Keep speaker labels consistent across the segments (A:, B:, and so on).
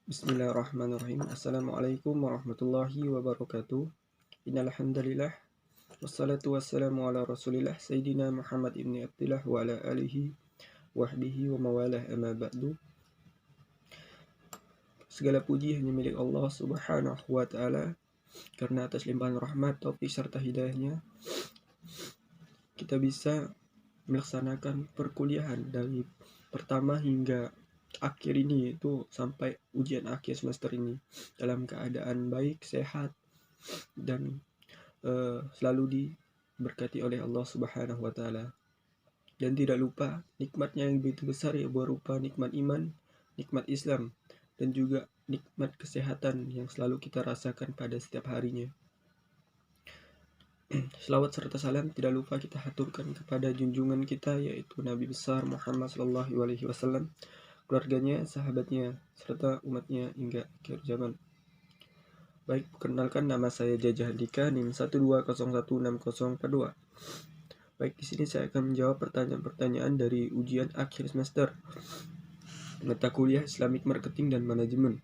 A: Bismillahirrahmanirrahim. Assalamualaikum warahmatullahi wabarakatuh. Innal hamdalillah wassalatu wassalamu ala Rasulillah Sayyidina Muhammad ibn Abdillah wa ala alihi wahbihi wa mawalah amma ba'du. Segala puji hanya milik Allah Subhanahu wa taala, karena atas limpahan rahmat, taufik serta hidayahnya kita bisa melaksanakan perkuliahan dari pertama hingga akhir ini, itu sampai ujian akhir semester ini dalam keadaan baik, sehat, dan selalu diberkati oleh Allah Subhanahu wa taala. Dan tidak lupa nikmatnya yang begitu besar, ya, berupa nikmat iman, nikmat Islam, dan juga nikmat kesehatan yang selalu kita rasakan pada setiap harinya. Selawat serta salam tidak lupa kita haturkan kepada junjungan kita, yaitu Nabi besar Muhammad SAW, keluarganya, sahabatnya, serta umatnya hingga akhir zaman. Baik, perkenalkan, nama saya Jajah Andika, NIM 1201642. Baik, di sini saya akan menjawab pertanyaan-pertanyaan dari ujian akhir semester mata kuliah Islamic Marketing dan Manajemen.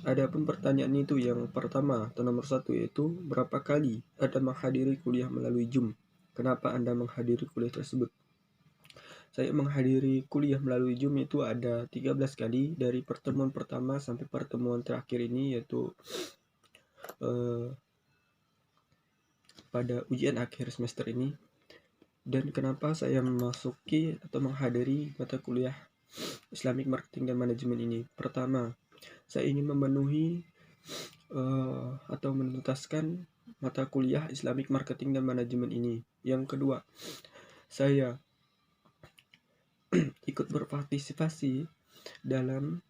A: Adapun pertanyaan itu yang pertama atau nomor 1, yaitu berapa kali Anda menghadiri kuliah melalui Zoom? Kenapa Anda menghadiri kuliah tersebut? Saya menghadiri kuliah melalui Zoom itu ada 13 kali dari pertemuan pertama sampai pertemuan terakhir ini, yaitu pada ujian akhir semester ini. Dan kenapa saya memasuki atau menghadiri mata kuliah Islamic Marketing dan Manajemen ini? Pertama, saya ingin memenuhi atau menuntaskan mata kuliah Islamic Marketing dan Manajemen ini. Yang kedua, saya ikut berpartisipasi dalam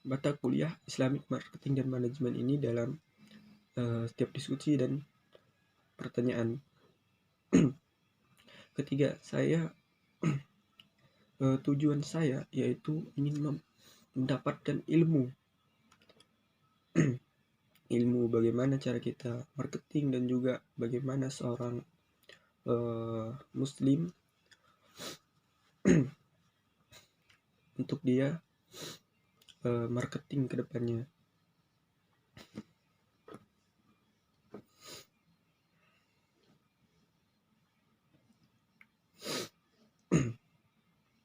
A: mata kuliah Islamic Marketing dan Manajemen ini dalam setiap diskusi dan pertanyaan. Ketiga, saya tujuan saya yaitu ingin mendapatkan ilmu bagaimana cara kita marketing, dan juga bagaimana seorang muslim untuk dia marketing ke depannya.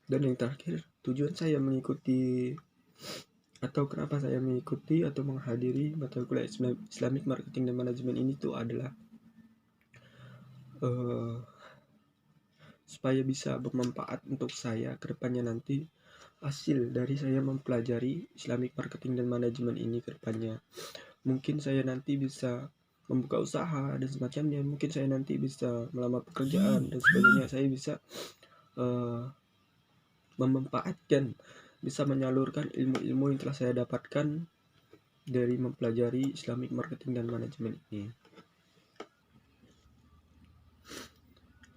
A: Dan yang terakhir, tujuan saya mengikuti atau kenapa saya mengikuti atau menghadiri mata kuliah Islamic Marketing dan Manajemen ini tuh adalah supaya bisa bermanfaat untuk saya ke depannya nanti. Hasil dari saya mempelajari Islamic Marketing dan Manajemen ini ke depannya, mungkin saya nanti bisa membuka usaha dan semacamnya, mungkin saya nanti bisa melamar pekerjaan dan sebagainya. Saya bisa memanfaatkan, bisa menyalurkan ilmu-ilmu yang telah saya dapatkan dari mempelajari Islamic Marketing dan Manajemen ini.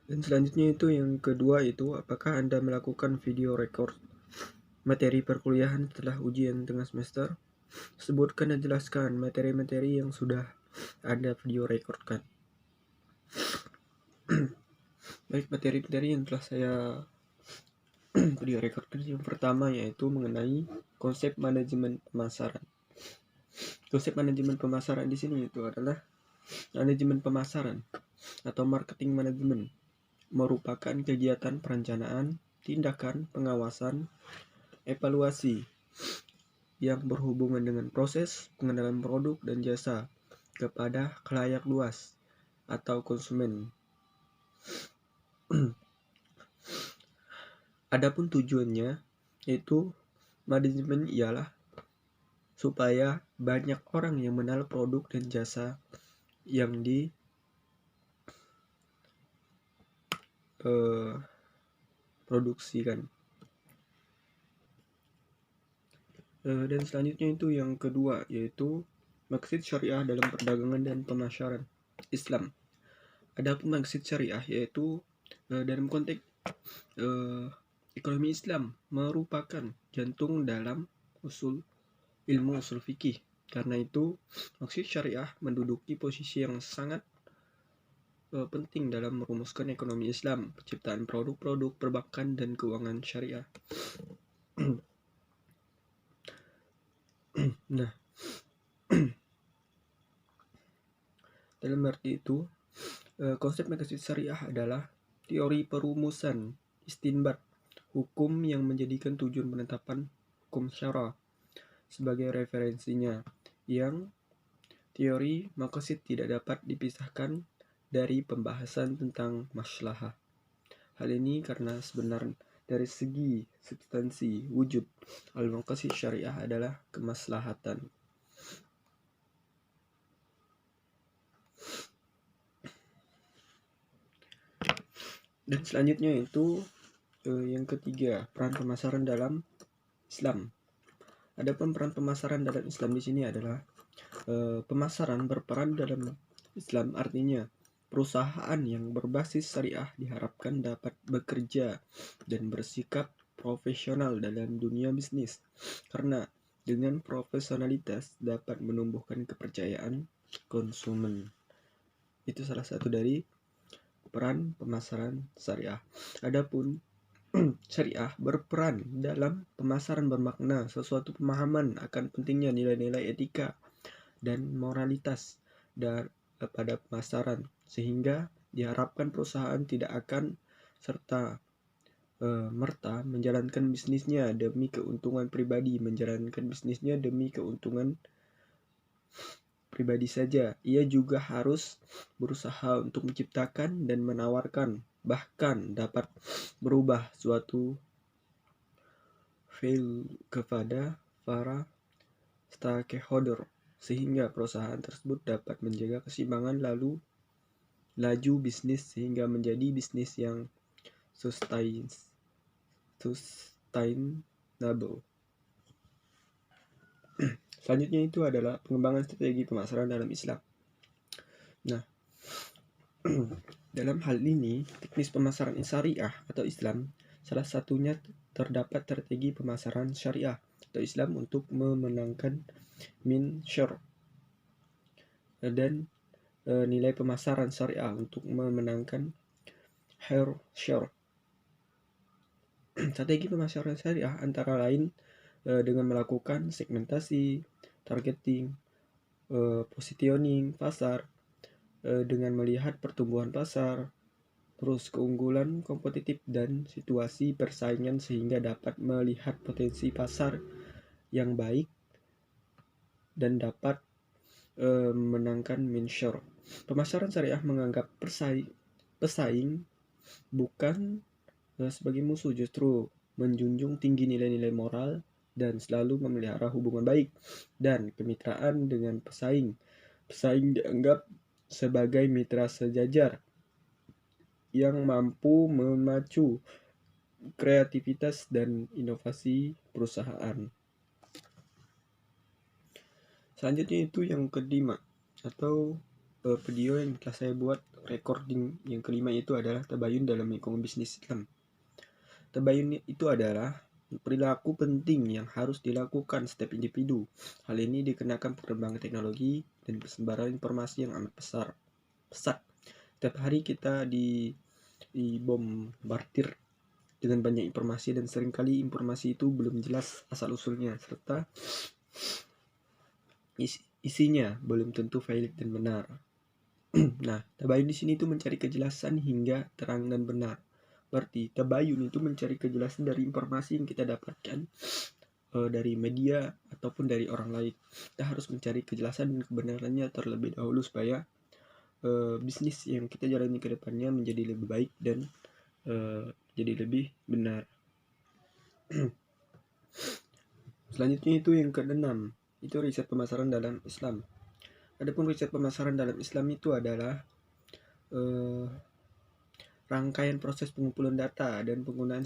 A: Dan selanjutnya itu yang kedua, itu apakah Anda melakukan video record materi perkuliahan setelah ujian tengah semester? Sebutkan dan jelaskan materi-materi yang sudah Anda video recordkan. Baik, materi-materi yang telah saya video recordkan yang pertama yaitu mengenai konsep manajemen pemasaran. Konsep manajemen pemasaran di sini itu adalah manajemen pemasaran atau marketing manajemen merupakan kegiatan perencanaan, tindakan, pengawasan, evaluasi yang berhubungan dengan proses pengenalan produk dan jasa kepada khalayak luas atau konsumen. Adapun tujuannya yaitu manajemen ialah supaya banyak orang yang mengenal produk dan jasa yang diproduksikan. Dan selanjutnya itu yang kedua, yaitu maksud syariah dalam perdagangan dan pemasaran Islam. Adapun maksud syariah yaitu dalam konteks ekonomi Islam merupakan jantung dalam ilmu usul fikih. Karena itu maksud syariah menduduki posisi yang sangat penting dalam merumuskan ekonomi Islam, penciptaan produk-produk perbankan dan keuangan syariah. Nah, dalam arti itu, konsep maqasid syariah adalah teori perumusan istinbat hukum yang menjadikan tujuan penetapan hukum syara sebagai referensinya, yang teori maqasid tidak dapat dipisahkan dari pembahasan tentang maslahah. Hal ini karena sebenarnya dari segi substansi wujud, al-maqasid syariah adalah kemaslahatan. Dan selanjutnya itu yang ketiga, peran pemasaran dalam Islam. Adapun peran pemasaran dalam Islam di sini adalah pemasaran berperan dalam Islam, artinya perusahaan yang berbasis syariah diharapkan dapat bekerja dan bersikap profesional dalam dunia bisnis, karena dengan profesionalitas dapat menumbuhkan kepercayaan konsumen. Itu salah satu dari peran pemasaran syariah. Adapun syariah berperan dalam pemasaran bermakna sesuatu pemahaman akan pentingnya nilai-nilai etika dan moralitas pada pemasaran, sehingga diharapkan perusahaan tidak akan serta merta menjalankan bisnisnya demi keuntungan pribadi, saja. Ia juga harus berusaha untuk menciptakan dan menawarkan, bahkan dapat berubah suatu value kepada para stakeholder, sehingga perusahaan tersebut dapat menjaga keseimbangan laju bisnis sehingga menjadi bisnis yang sustainable. Selanjutnya itu adalah pengembangan strategi pemasaran dalam Islam. Nah, dalam hal ini, teknis pemasaran syariah atau Islam, salah satunya terdapat strategi pemasaran syariah atau Islam untuk memenangkan min syar, dan nilai pemasaran syariah untuk memenangkan hair syar. Strategi pemasaran syariah antara lain dengan melakukan segmentasi, targeting, positioning pasar, dengan melihat pertumbuhan pasar, terus keunggulan kompetitif dan situasi persaingan sehingga dapat melihat potensi pasar yang baik dan dapat menangkan minshare. Pemasaran syariah menganggap pesaing bukan sebagai musuh, justru menjunjung tinggi nilai-nilai moral dan selalu memelihara hubungan baik dan kemitraan dengan pesaing. Pesaing dianggap sebagai mitra sejajar yang mampu memacu kreativitas dan inovasi perusahaan. Selanjutnya itu yang kelima, atau video yang telah saya buat recording yang kelima itu adalah tabayun dalam lingkungan bisnis Islam. Tabayun itu adalah perilaku penting yang harus dilakukan setiap individu. Hal ini dikarenakan perkembangan teknologi dan persebaran informasi yang amat pesat. Setiap hari kita dibombardir dengan banyak informasi, dan seringkali informasi itu belum jelas asal usulnya serta isinya belum tentu valid dan benar. Nah, tabayun di sini itu mencari kejelasan hingga terang dan benar. Berarti tabayun itu mencari kejelasan dari informasi yang kita dapatkan dari media ataupun dari orang lain. Kita harus mencari kejelasan dan kebenarannya terlebih dahulu supaya bisnis yang kita jalani ke depannya menjadi lebih baik dan jadi lebih benar. Selanjutnya itu yang keenam, itu riset pemasaran dalam Islam. Adapun riset pemasaran dalam Islam itu adalah rangkaian proses pengumpulan data dan penggunaan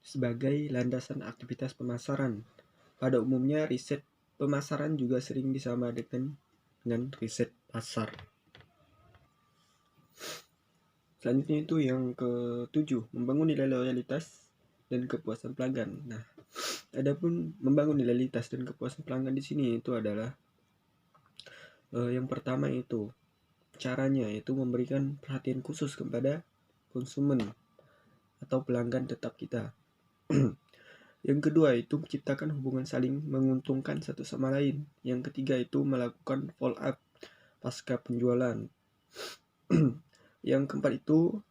A: sebagai landasan aktivitas pemasaran. Pada umumnya riset pemasaran juga sering disama dengan riset pasar. Selanjutnya itu yang ke-7, membangun nilai loyalitas dan kepuasan pelanggan. Nah, adapun membangun nilai loyalitas dan kepuasan pelanggan di sini itu adalah yang pertama itu caranya yaitu memberikan perhatian khusus kepada konsumen atau pelanggan tetap kita. Yang kedua itu menciptakan hubungan saling menguntungkan satu sama lain. Yang ketiga itu melakukan follow up pasca penjualan. Yang keempat itu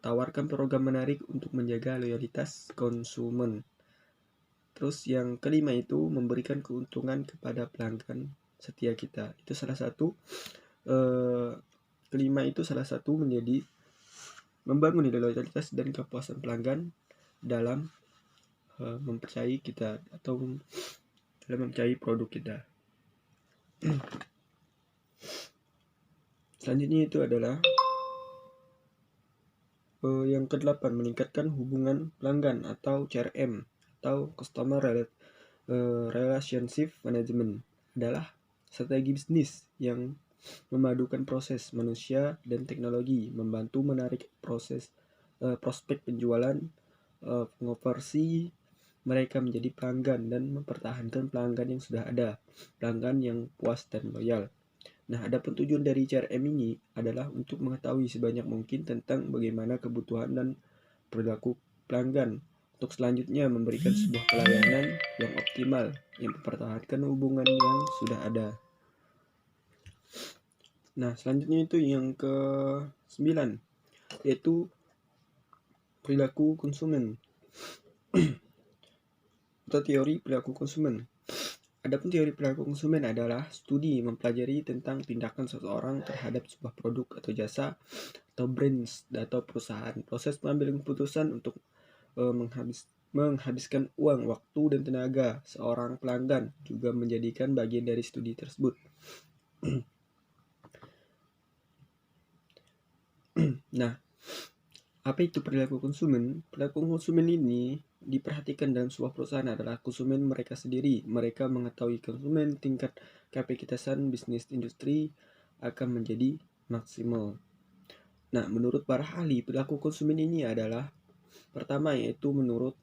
A: tawarkan program menarik untuk menjaga loyalitas konsumen. Terus yang kelima itu memberikan keuntungan kepada pelanggan setia kita. Itu salah satu kelima itu salah satu menjadi membangun nilai loyalitas dan kepuasan pelanggan dalam mempercayai kita atau dalam mempercayai produk kita. Selanjutnya itu adalah yang ke-8, meningkatkan hubungan pelanggan atau CRM atau Customer Relationship Management adalah strategi bisnis yang memadukan proses manusia dan teknologi, membantu menarik prospek penjualan, konversi mereka menjadi pelanggan dan mempertahankan pelanggan yang sudah ada, pelanggan yang puas dan loyal. Nah, adapun tujuan dari CRM ini adalah untuk mengetahui sebanyak mungkin tentang bagaimana kebutuhan dan perilaku pelanggan. Untuk selanjutnya memberikan sebuah pelayanan yang optimal yang mempertahankan hubungan yang sudah ada. Nah, selanjutnya itu yang ke-9, yaitu perilaku konsumen atau teori perilaku konsumen. Adapun teori perilaku konsumen adalah studi mempelajari tentang tindakan seseorang terhadap sebuah produk atau jasa atau brands atau perusahaan. Proses pengambilan keputusan untuk menghabiskan uang, waktu, dan tenaga seorang pelanggan juga menjadikan bagian dari studi tersebut. Nah, apa itu perilaku konsumen? Perilaku konsumen ini diperhatikan dalam sebuah perusahaan adalah konsumen mereka sendiri. Mereka mengetahui konsumen, tingkat kapasitasan bisnis industri akan menjadi maksimal. Nah, menurut para ahli, perilaku konsumen ini adalah pertama yaitu menurut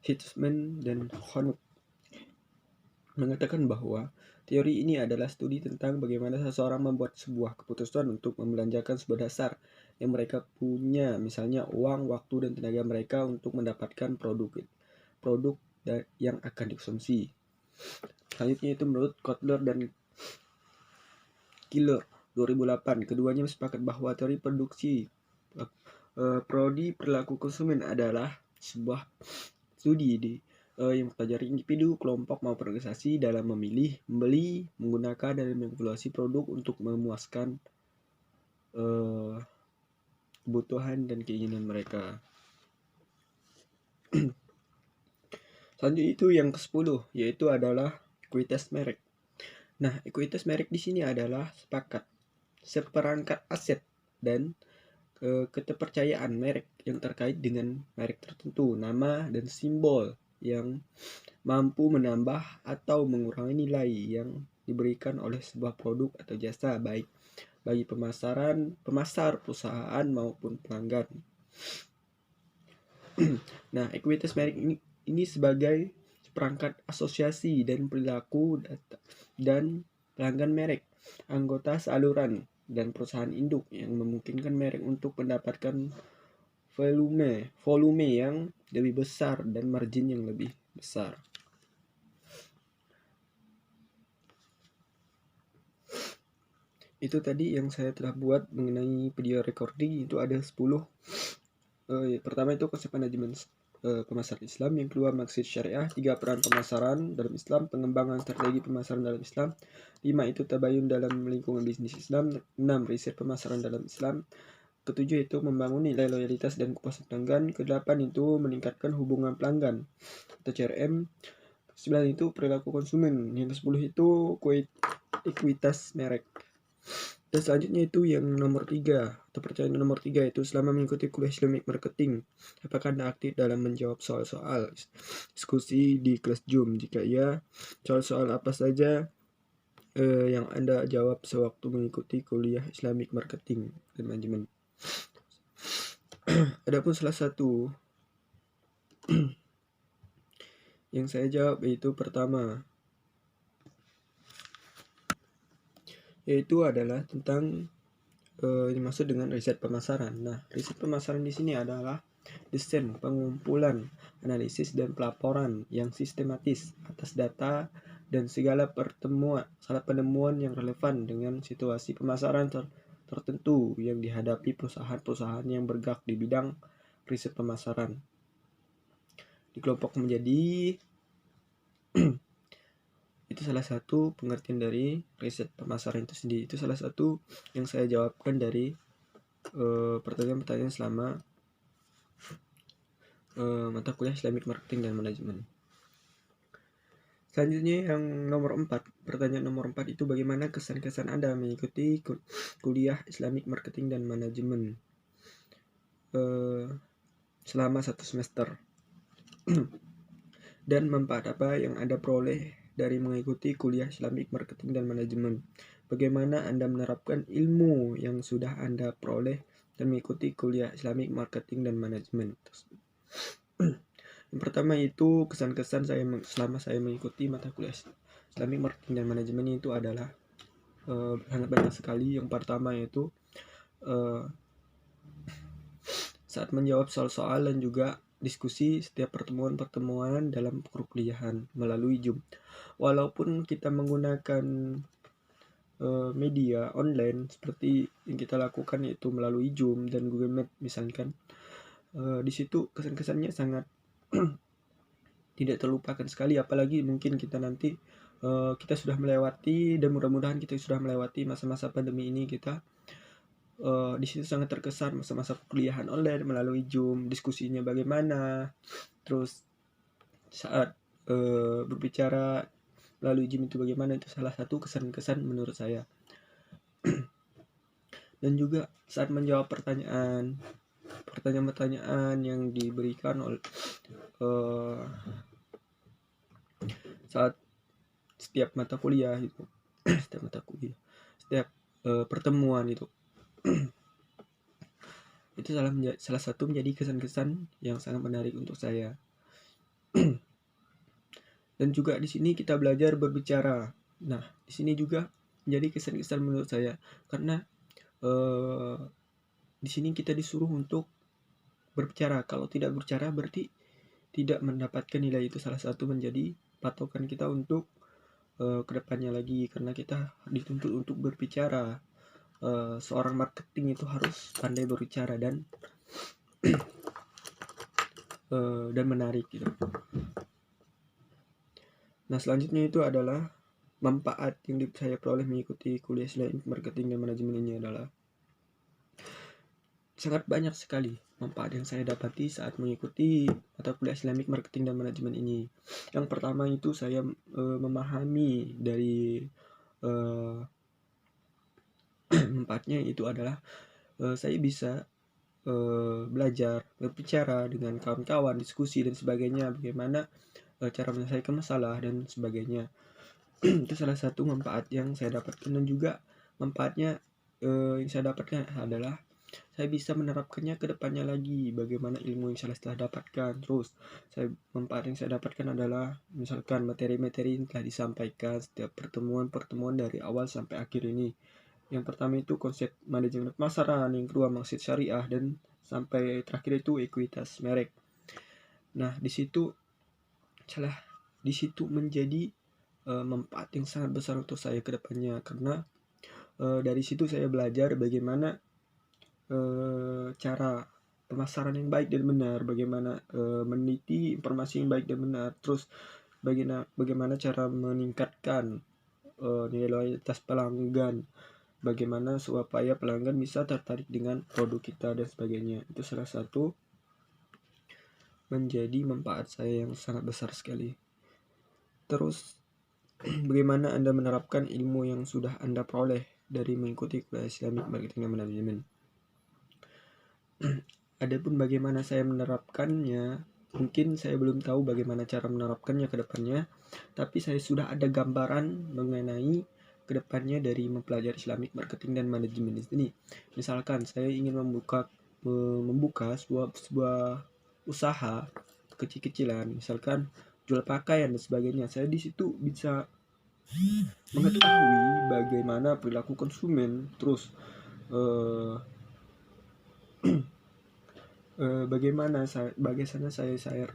A: Hitzman dan Honuk mengatakan bahwa teori ini adalah studi tentang bagaimana seseorang membuat sebuah keputusan untuk membelanjakan sebuah dasar yang mereka punya, misalnya uang, waktu, dan tenaga mereka untuk mendapatkan produk yang akan dikonsumsi. Selanjutnya itu menurut Kotler dan Killer 2008, keduanya sepakat bahwa teori prodi perilaku konsumen adalah sebuah studi yang mempelajari individu, kelompok, maupun organisasi dalam memilih, membeli, menggunakan, dan mengevaluasi produk untuk memuaskan kebutuhan dan keinginan mereka. Selanjutnya itu yang ke-10, yaitu adalah ekuitas merek. Nah, ekuitas merek di sini adalah seperangkat aset dan keterpercayaan merek yang terkait dengan merek tertentu, nama dan simbol yang mampu menambah atau mengurangi nilai yang diberikan oleh sebuah produk atau jasa, baik bagi pemasar, perusahaan, maupun pelanggan. Nah, ekuitas merek ini sebagai perangkat asosiasi dan perilaku dan pelanggan merek, anggota saluran, dan perusahaan induk yang memungkinkan merek untuk mendapatkan volume yang lebih besar dan margin yang lebih besar. Itu tadi yang saya telah buat mengenai video recording. Itu ada 10. Pertama itu konsep manajemen pemasaran Islam. Yang kedua maksud syariah. 3 peran pemasaran dalam Islam. Pengembangan strategi pemasaran dalam Islam. 5 itu tabayun dalam lingkungan bisnis Islam. 6 riset pemasaran dalam Islam. Ketujuh itu membangun nilai loyalitas dan kepuasan pelanggan. Kedelapan itu meningkatkan hubungan pelanggan atau CRM. 9 itu perilaku konsumen. Yang ke-10 itu ekuitas merek. Dan selanjutnya itu yang nomor 3 atau pertanyaan nomor 3 itu selama mengikuti kuliah Islamic Marketing, apakah Anda aktif dalam menjawab soal-soal diskusi di kelas Zoom? Jika iya, soal-soal apa saja yang Anda jawab sewaktu mengikuti kuliah Islamic Marketing dan Manajemen? Adapun salah satu yang saya jawab yaitu pertama, yaitu adalah tentang dimaksud dengan riset pemasaran. Nah, riset pemasaran di sini adalah desain, pengumpulan, analisis, dan pelaporan yang sistematis atas data dan segala penemuan yang relevan dengan situasi pemasaran tertentu yang dihadapi perusahaan-perusahaan yang bergerak di bidang riset pemasaran. Dikelompok menjadi itu salah satu pengertian dari riset pemasaran itu sendiri. Itu salah satu yang saya jawabkan dari pertanyaan-pertanyaan selama mata kuliah Islamic Marketing dan Manajemen. Selanjutnya yang nomor 4, pertanyaan nomor 4 itu bagaimana kesan-kesan Anda mengikuti kuliah Islamic Marketing dan Manajemen selama 1 semester dan manfaat apa yang Anda peroleh dari mengikuti kuliah Islamic Marketing dan Manajemen. Bagaimana Anda menerapkan ilmu yang sudah Anda peroleh dan mengikuti kuliah Islamic Marketing dan Manajemen. Yang pertama itu kesan-kesan saya selama saya mengikuti mata kuliah Islamic Marketing dan Manajemen itu adalah sangat banyak sekali. Yang pertama itu saat menjawab soal-soal dan juga diskusi setiap pertemuan-pertemuan dalam perkuliahan melalui Zoom. Walaupun kita menggunakan media online seperti yang kita lakukan yaitu melalui Zoom dan Google Meet misalkan, di situ kesan-kesannya sangat tidak terlupakan sekali, apalagi mungkin kita nanti kita sudah melewati dan mudah-mudahan kita sudah melewati masa-masa pandemi ini. Kita di situ sangat terkesan masa-masa kuliahan online melalui Zoom, diskusinya bagaimana, terus saat berbicara melalui Zoom itu bagaimana, itu salah satu kesan-kesan menurut saya. Dan juga saat menjawab pertanyaan-pertanyaan yang diberikan oleh saat setiap mata kuliah itu setiap pertemuan itu itu salah satu menjadi kesan-kesan yang sangat menarik untuk saya. Dan juga di sini kita belajar berbicara. Nah, di sini juga menjadi kesan-kesan menurut saya karena di sini kita disuruh untuk berbicara. Kalau tidak berbicara berarti tidak mendapatkan nilai. Itu salah satu menjadi patokan kita untuk kedepannya lagi, karena kita dituntut untuk berbicara. Seorang marketing itu harus pandai berbicara dan menarik gitu. Nah, selanjutnya itu adalah manfaat yang saya peroleh mengikuti kuliah Islamic Marketing dan Manajemen ini adalah sangat banyak sekali manfaat yang saya dapati saat mengikuti mata kuliah Islamic Marketing dan Manajemen ini. Yang pertama itu saya memahami dari manfaatnya itu adalah saya bisa belajar berbicara dengan kawan-kawan, diskusi dan sebagainya, bagaimana cara menyelesaikan masalah dan sebagainya. Itu salah satu manfaat yang saya dapatkan. Dan juga manfaatnya yang saya dapatkan adalah saya bisa menerapkannya ke depannya lagi, bagaimana ilmu yang saya telah dapatkan. Terus manfaat yang saya dapatkan adalah misalkan materi-materi yang telah disampaikan setiap pertemuan dari awal sampai akhir ini. Yang pertama itu konsep manajemen pemasaran, yang kedua maksud syariah, dan sampai terakhir itu ekuitas merek. Nah, di situ menjadi manfaat yang sangat besar untuk saya ke depannya, karena dari situ saya belajar bagaimana cara pemasaran yang baik dan benar, bagaimana meneliti informasi yang baik dan benar, terus bagaimana cara meningkatkan nilai loyalitas pelanggan, bagaimana supaya pelanggan bisa tertarik dengan produk kita dan sebagainya. Itu salah satu menjadi manfaat saya yang sangat besar sekali. Terus bagaimana Anda menerapkan ilmu yang sudah Anda peroleh dari mengikuti kuliah Islamic Marketing dan Manajemen? Adapun bagaimana saya menerapkannya, mungkin saya belum tahu bagaimana cara menerapkannya ke depannya, tapi saya sudah ada gambaran mengenai kedepannya dari mempelajari Islamic Marketing dan Manajemen ini. Misalkan saya ingin membuka sebuah usaha kecil-kecilan, misalkan jual pakaian dan sebagainya. Saya di situ bisa mengetahui bagaimana perilaku konsumen, terus bagaimana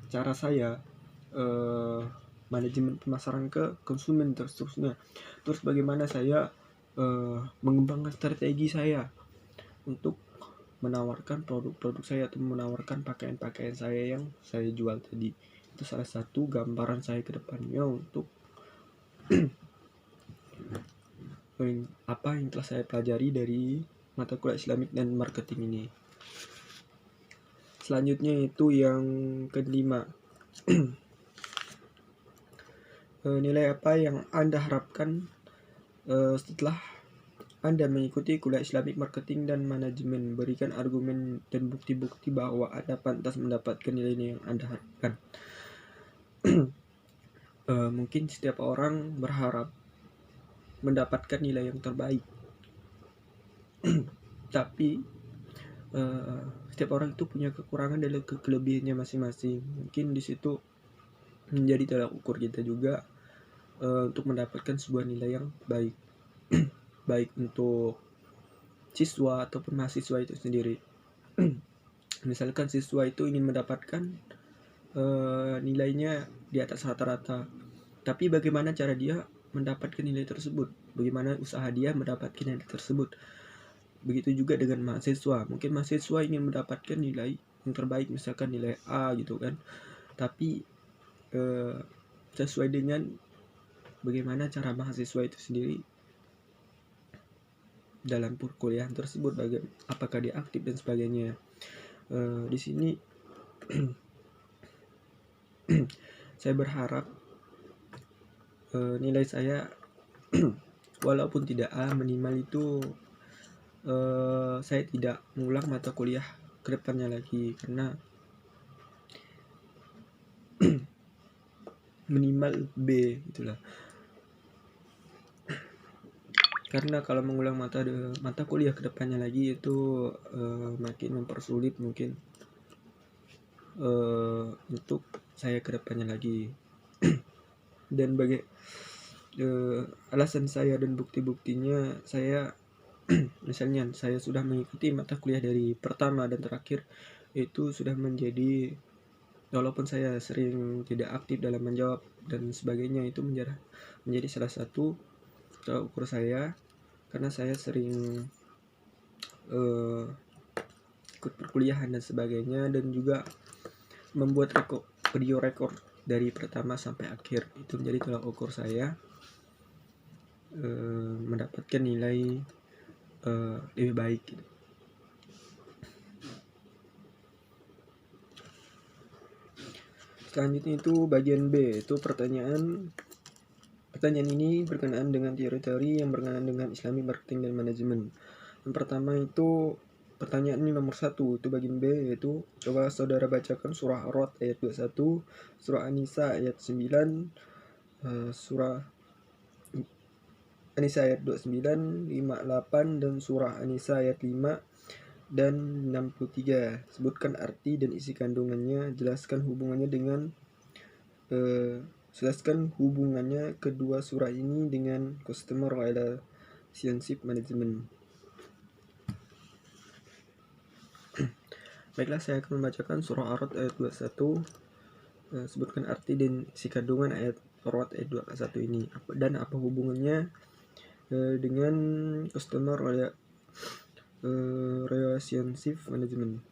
A: cara saya manajemen pemasaran ke konsumen terus terusnya. Terus bagaimana saya mengembangkan strategi saya untuk menawarkan produk-produk saya atau menawarkan pakaian-pakaian saya yang saya jual tadi. Itu salah satu gambaran saya ke depannya untuk apa yang telah saya pelajari dari mata kuliah Islamik dan marketing ini. Selanjutnya itu yang kelima. Nilai apa yang Anda harapkan setelah Anda mengikuti kuliah Islamic Marketing dan Manajemen? Berikan argumen dan bukti-bukti bahwa Anda pantas mendapatkan nilai yang Anda harapkan. Mungkin setiap orang berharap mendapatkan nilai yang terbaik. Tapi setiap orang itu punya kekurangan dan kelebihannya masing-masing. Mungkin di situ menjadi tolak ukur kita juga untuk mendapatkan sebuah nilai yang baik. Baik untuk siswa ataupun mahasiswa itu sendiri. Misalkan siswa itu ingin mendapatkan nilainya di atas rata-rata, tapi bagaimana cara dia mendapatkan nilai tersebut, bagaimana usaha dia mendapatkan nilai tersebut. Begitu juga dengan mahasiswa, mungkin mahasiswa ingin mendapatkan nilai yang terbaik, misalkan nilai A gitu kan, tapi sesuai dengan bagaimana cara mahasiswa itu sendiri dalam perkuliahan tersebut, apakah dia aktif dan sebagainya. Di sini saya berharap nilai saya walaupun tidak A, minimal itu saya tidak mengulang mata kuliah ke depannya lagi, karena minimal B itulah. Karena kalau mengulang mata kuliah ke depannya lagi itu makin mempersulit mungkin untuk saya ke depannya lagi. Dan alasan saya dan bukti-buktinya, saya misalnya saya sudah mengikuti mata kuliah dari pertama dan terakhir itu sudah menjadi, walaupun saya sering tidak aktif dalam menjawab dan sebagainya, itu menjadi salah satu tolak ukur saya, karena saya sering ikut perkuliahan dan sebagainya, dan juga membuat video rekor dari pertama sampai akhir. Itu menjadi tolak ukur saya mendapatkan nilai lebih baik gitu. Selanjutnya itu bagian B, itu pertanyaan ini berkenaan dengan teori-teori yang berkenaan dengan Islamic Marketing dan Manajemen. Yang pertama itu pertanyaan ini nomor 1, itu bagian B, yaitu coba saudara bacakan surah Ar-Ra'd ayat 21, surah An-Nisa ayat 9, surah An-Nisa ayat 29, 58, dan surah An-Nisa ayat 5 dan 63. Sebutkan arti dan isi kandungannya, jelaskan hubungannya kedua surah ini dengan Customer Relationship Management. Baiklah, saya akan membacakan surah Ar-Ra'd ayat 21. Sebutkan arti dan isi kandungan ayat Ar-Ra'd ayat 21 ini, dan apa hubungannya dengan Customer Relationship Management.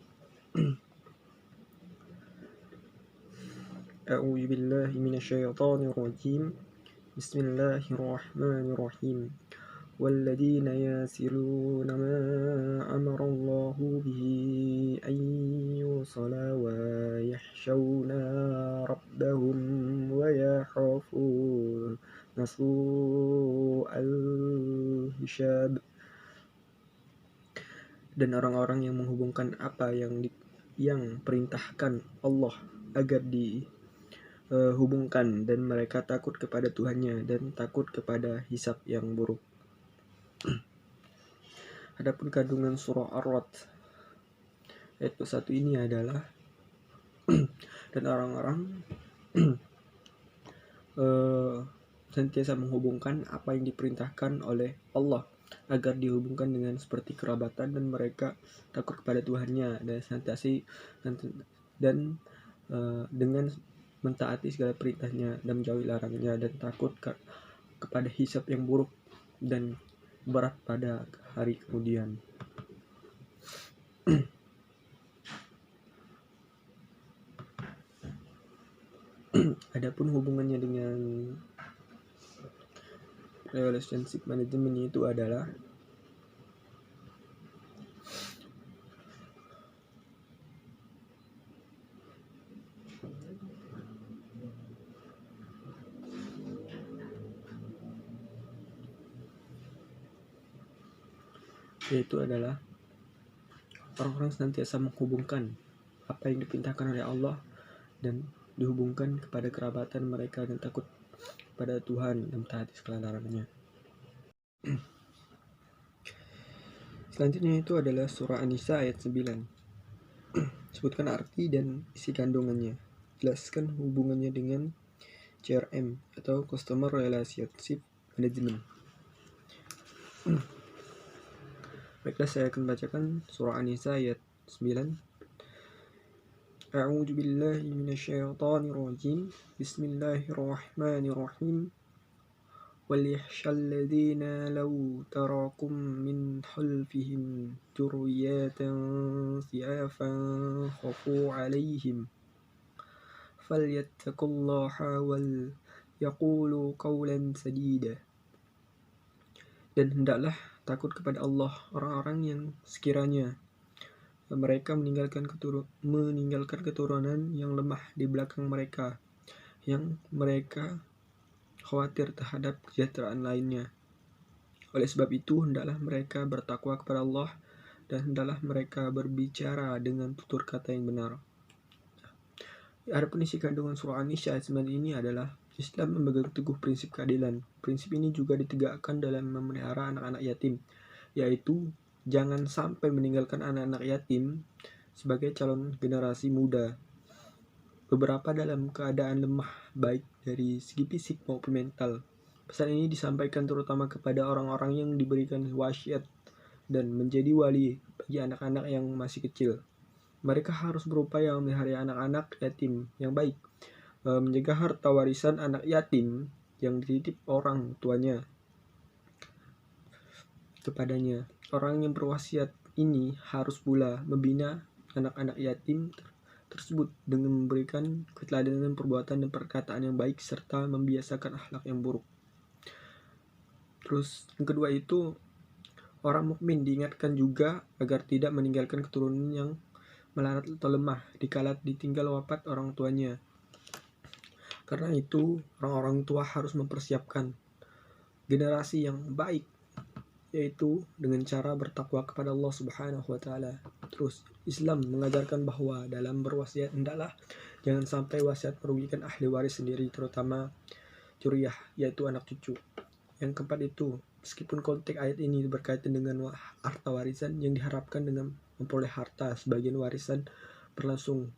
A: A'udzu billahi minasyaitonir rajim. Bismillahirrahmanirrahim. والذين يصلون ما أمر الله به أن يوصل ويخشون ربهم ويخافون سوء الحساب. Dan orang-orang yang menghubungkan apa yang perintahkan Allah agar dihubungkan, dan mereka takut kepada Tuhannya dan takut kepada hisab yang buruk. Adapun kandungan surah Ar-Ra'd ayat 1 ini adalah dan orang-orang senantiasa menghubungkan apa yang diperintahkan oleh Allah agar dihubungkan dengan seperti kerabatan, dan mereka takut kepada Tuhannya dan dan dengan mentaati segala perintahnya dan menjauhi larangannya, dan takut kepada hisab yang buruk dan berat pada hari kemudian. Adapun hubungannya dengan relationship management itu adalah orang-orang senantiasa menghubungkan apa yang diperintahkan oleh Allah dan dihubungkan kepada kerabatan mereka dan takut pada Tuhan dan taati segala larangannya. Selanjutnya itu adalah surah An-Nisa ayat 9. Sebutkan arti dan isi kandungannya. Jelaskan hubungannya dengan CRM atau Customer Relationship Management. Baiklah, saya akan bacakan surah An-Nisa ayat 9. A'udzu billahi minasyaitonir rajim. Bismillahirrahmanirrahim. وَلْيَخْشَ الَّذِينَ لَوْ تَرَكُوا مِنْ خَلْفِهِمْ ذُرِّيَّةً ضِعَافًا خَافُوا عَلَيْهِمْ فَلْيَتَّقُوا اللَّهَ وَلْيَقُولُوا قَوْلًا سَدِيدًا. Dan hendaklah takut kepada Allah orang-orang yang sekiranya mereka meninggalkan keturunan yang lemah di belakang mereka, yang mereka khawatir terhadap kesejahteraan lainnya. Oleh sebab itu, hendaklah mereka bertakwa kepada Allah dan hendaklah mereka berbicara dengan tutur kata yang benar. Adapun isi kandungan surah An-Nisa ayat 9 ini adalah Islam memegang teguh prinsip keadilan. Prinsip ini juga ditegakkan dalam memelihara anak-anak yatim, yaitu jangan sampai meninggalkan anak-anak yatim sebagai calon generasi muda, beberapa dalam keadaan lemah baik dari segi fisik maupun mental. Pesan ini disampaikan terutama kepada orang-orang yang diberikan wasiat dan menjadi wali bagi anak-anak yang masih kecil. Mereka harus berupaya memelihara anak-anak yatim yang baik, menjaga harta warisan anak yatim yang dititip orang tuanya kepadanya. Orang yang berwasiat ini harus pula membina anak-anak yatim tersebut dengan memberikan keteladanan perbuatan dan perkataan yang baik serta membiasakan akhlak yang buruk. Terus yang kedua itu, orang mukmin diingatkan juga agar tidak meninggalkan keturunan yang melarat atau lemah dikala ditinggal wafat orang tuanya. Karena itu, orang-orang tua harus mempersiapkan generasi yang baik, yaitu dengan cara bertakwa kepada Allah Subhanahu wa taala. Terus Islam mengajarkan bahwa dalam berwasiat hendaklah jangan sampai wasiat merugikan ahli waris sendiri, terutama zuriyah, yaitu anak cucu. Yang keempat itu, meskipun konteks ayat ini berkaitan dengan harta warisan, yang diharapkan dengan memperoleh harta sebagian warisan berlangsung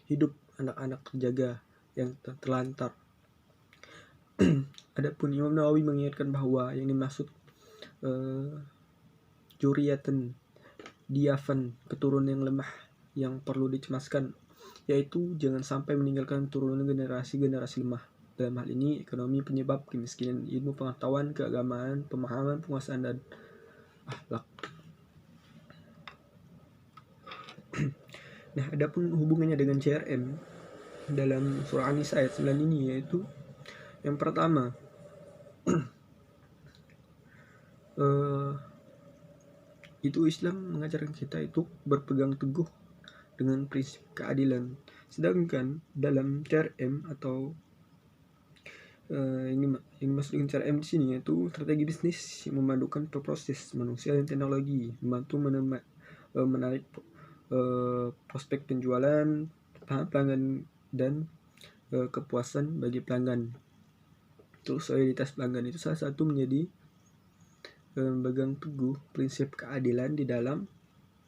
A: hidup anak-anak terjaga yang terlantar. Adapun Imam Nawawi mengingatkan bahwa yang dimaksud juriyatan diafan, keturunan yang lemah yang perlu dicemaskan, yaitu jangan sampai meninggalkan turunan generasi-generasi lemah. Dalam hal ini, ekonomi penyebab kemiskinan, ilmu pengetahuan, keagamaan, pemahaman, penguasaan, dan akhlak. Nah, adapun hubungannya dengan CRM dalam surah An-Nisa ayat 9 ini, yaitu yang pertama, itu Islam mengajarkan kita itu berpegang teguh dengan prinsip keadilan. Sedangkan dalam CRM atau ini maksud dengan CRM di sini yaitu strategi bisnis yang memadukan proses manusia dan teknologi, membantu menarik prospek penjualan, pelanggan, dan kepuasan bagi pelanggan. Terus loyalitas pelanggan itu salah satu menjadi memegang teguh prinsip keadilan di dalam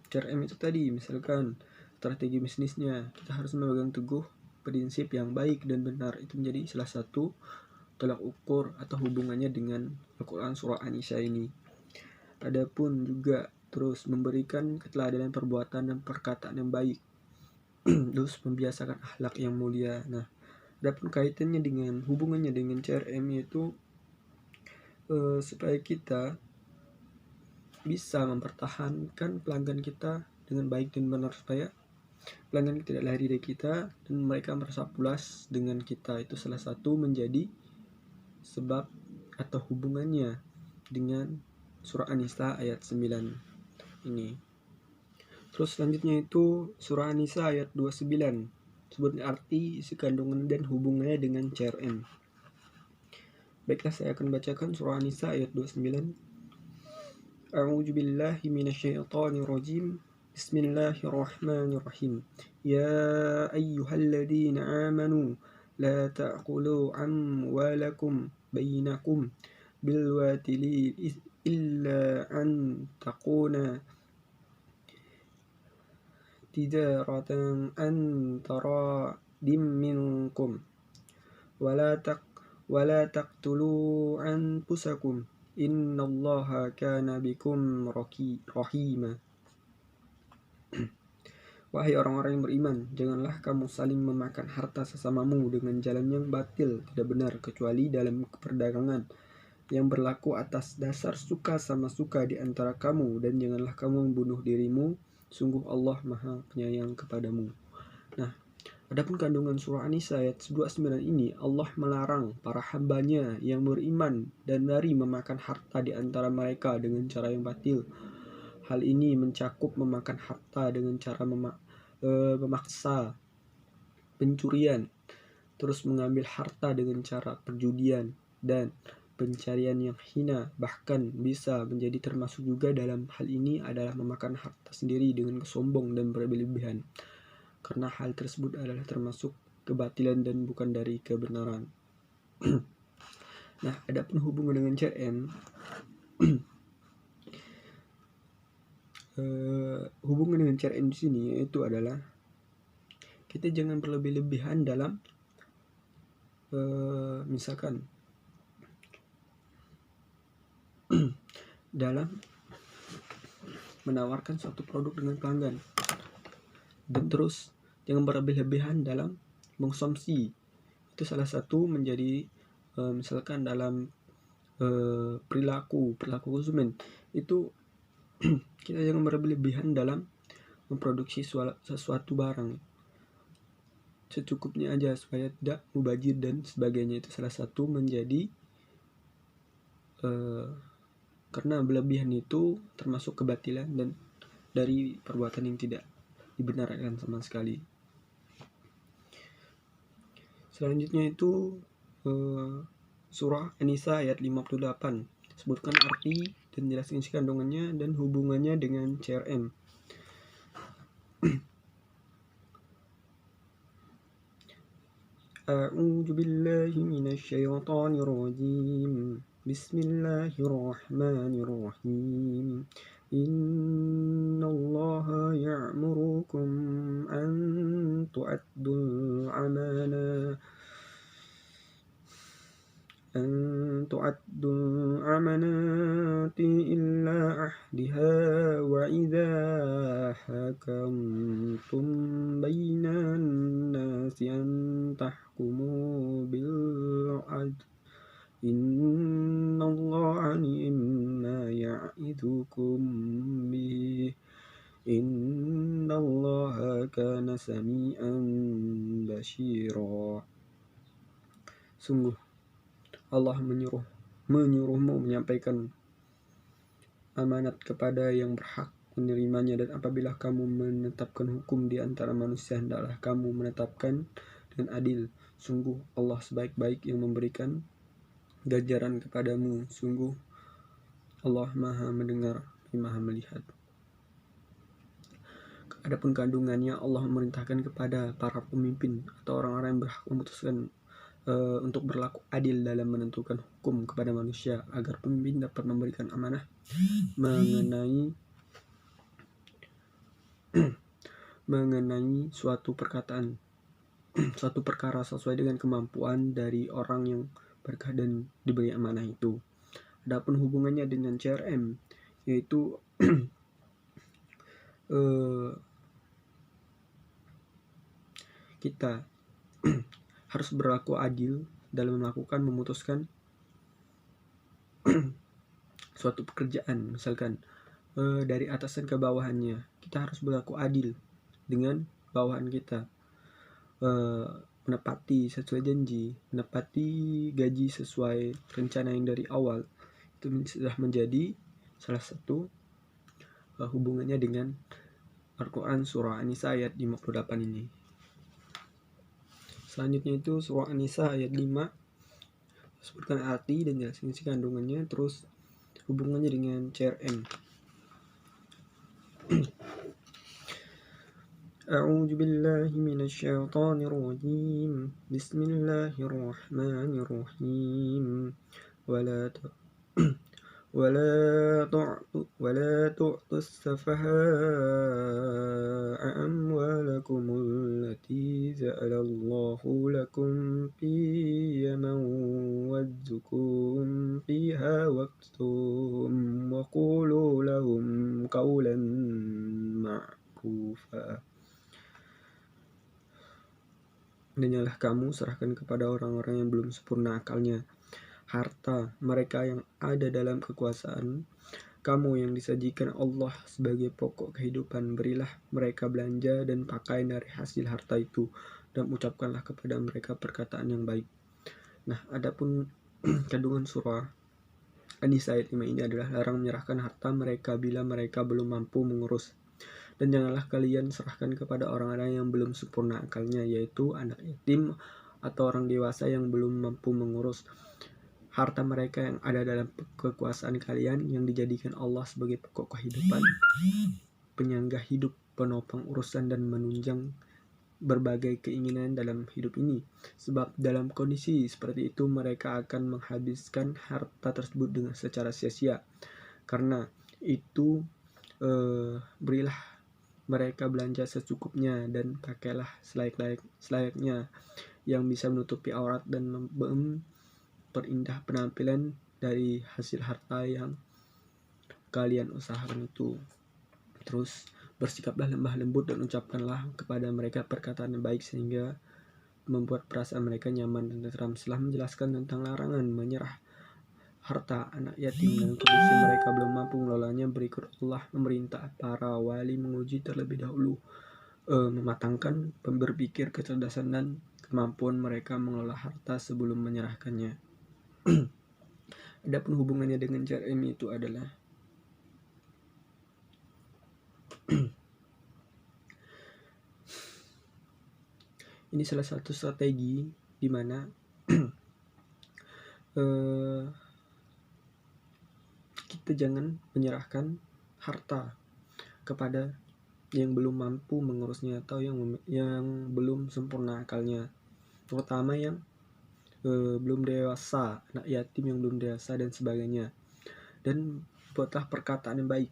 A: CRM itu tadi. Misalkan strategi bisnisnya, kita harus memegang teguh prinsip yang baik dan benar. Itu menjadi salah satu tolak ukur atau hubungannya dengan Al-Quran surah An-Nisa ini. Adapun juga terus memberikan keteladanan perbuatan dan perkataan yang baik, terus membiasakan akhlak yang mulia. Nah, adapun kaitannya dengan hubungannya dengan CRM yaitu supaya kita bisa mempertahankan pelanggan kita dengan baik dan benar, supaya pelanggan tidak lari dari kita dan mereka merasa puas dengan kita. Itu salah satu menjadi sebab atau hubungannya dengan surah An-Nisa ayat 9 ini. Terus selanjutnya itu surah An-Nisa ayat 29, sebut arti, isi kandungan dan hubungannya dengan CRM. Baiklah, saya akan bacakan surah An-Nisa ayat 29. A'udzu billahi minasyaitonir rajim. Bismillahirrahmanirrahim. Ya ayyuhalladzina amanu la ta'kulu amwalakum bainakum bilwatili illa an takuna tijaratan an taradim minkum wala taqtulu anfusakum innallaha kana bikum rahima. Wahai orang-orang yang beriman, janganlah kamu saling memakan harta sesamamu dengan jalan yang batil, tidak benar, kecuali dalam perdagangan yang berlaku atas dasar suka sama suka di antara kamu, dan janganlah kamu membunuh dirimu, sungguh Allah Maha Penyayang kepadamu. Nah, adapun kandungan surah An-Nisa ayat 29 ini, Allah melarang para hambanya yang beriman dan dari memakan harta di antara mereka dengan cara yang batil. Hal ini mencakup memakan harta dengan cara memaksa, pencurian, terus mengambil harta dengan cara perjudian, dan pencarian yang hina. Bahkan bisa menjadi termasuk juga dalam hal ini adalah memakan harta sendiri dengan kesombong dan berlebihan, karena hal tersebut adalah termasuk kebatilan dan bukan dari kebenaran. Nah, adapun hubungan dengan CRM, hubungan dengan CRM di sini itu adalah kita jangan berlebih-lebihan dalam misalkan dalam menawarkan suatu produk dengan pelanggan, dan terus jangan berlebih-lebihan dalam mengkonsumsi. Itu salah satu menjadi misalkan dalam perilaku konsumen itu kita jangan berlebihan dalam memproduksi sesuatu barang, secukupnya aja supaya tidak mubazir dan sebagainya. Itu salah satu menjadi karena berlebihan itu termasuk kebatilan dan dari perbuatan yang tidak dibenarkan sama sekali. Selanjutnya itu surah An-Nisa ayat 58, sebutkan arti dan jelaskan isi kandungannya dan hubungannya dengan CRM. A'udzu billahi minasyaitonir rajim. Bismillahirrahmanirrahim. Innallaha ya'murukum an tu'addul amanati illa ahdiha wa idza hakamtum bainan nasi an tahkumu bil adl innallaha ni'ma ya'idukum bih innallaha kana sami'an basyira. Sungguh Allah menyuruhmu menyampaikan amanat kepada yang berhak menerimanya, dan apabila kamu menetapkan hukum di antara manusia, hendaklah kamu menetapkan dengan adil. Sungguh Allah sebaik-baik yang memberikan ganjaran kepadamu. Sungguh Allah Maha mendengar, Maha melihat. Adapun kandungannya, Allah memerintahkan kepada para pemimpin atau orang-orang yang berhak memutuskan untuk berlaku adil dalam menentukan hukum kepada manusia, agar pemimpin dapat memberikan amanah mengenai suatu perkara sesuai dengan kemampuan dari orang yang berkah dan diberi amanah itu. Adapun hubungannya dengan CRM, yaitu kita harus berlaku adil dalam memutuskan suatu pekerjaan. Misalkan dari atasan ke bawahannya, kita harus berlaku adil dengan bawahan kita, menepati sesuai janji, menepati gaji sesuai rencana yang dari awal. Itu sudah menjadi salah satu hubungannya dengan Al-Quran surah An-Nisa ayat 58 ini. Selanjutnya itu surah An-Nisa ayat 5, sebutkan arti dan jelaskan isi kandungannya, terus hubungannya dengan CRM. A'udzu billahi minasyaitonir rajim. Bismillahirrahmanirrahim. ولا تعطوا السفهاء أموالكم التي جعل الله لكم قيما وارزقوهم فيها واكسوهم وقولوا لهم قولا معروفا. Dan janganlah kamu serahkan kepada orang-orang yang belum sempurna akalnya harta mereka yang ada dalam kekuasaan kamu yang disajikan Allah sebagai pokok kehidupan. Berilah mereka belanja dan pakaian dari hasil harta itu, dan ucapkanlah kepada mereka perkataan yang baik. Nah, adapun kandungan surah An-Nisa ayat 5 ini adalah larang menyerahkan harta mereka bila mereka belum mampu mengurus. Dan janganlah kalian serahkan kepada orang-orang yang belum sempurna akalnya, yaitu anak yatim atau orang dewasa yang belum mampu mengurus harta mereka yang ada dalam kekuasaan kalian, yang dijadikan Allah sebagai pokok kehidupan, penyangga hidup, penopang urusan, dan menunjang berbagai keinginan dalam hidup ini. Sebab dalam kondisi seperti itu mereka akan menghabiskan harta tersebut dengan secara sia-sia. Karena itu berilah mereka belanja secukupnya dan pakailah selayaknya yang bisa menutupi aurat dan perindah penampilan dari hasil harta yang kalian usahakan itu. Terus bersikaplah lemah lembut dan ucapkanlah kepada mereka perkataan yang baik sehingga membuat perasaan mereka nyaman dan tenteram. Setelah menjelaskan tentang larangan menyerah harta anak yatim dan kondisi mereka belum mampu mengelolanya, berikut Allah memerintah para wali menguji terlebih dahulu mematangkan berpikir, kecerdasan, dan kemampuan mereka mengelola harta sebelum menyerahkannya. Adapun hubungannya dengan CRM itu adalah ini salah satu strategi di mana kita jangan menyerahkan harta kepada yang belum mampu mengurusnya atau yang belum sempurna akalnya, terutama yang belum dewasa, anak yatim yang belum dewasa dan sebagainya. Dan buatlah perkataan yang baik.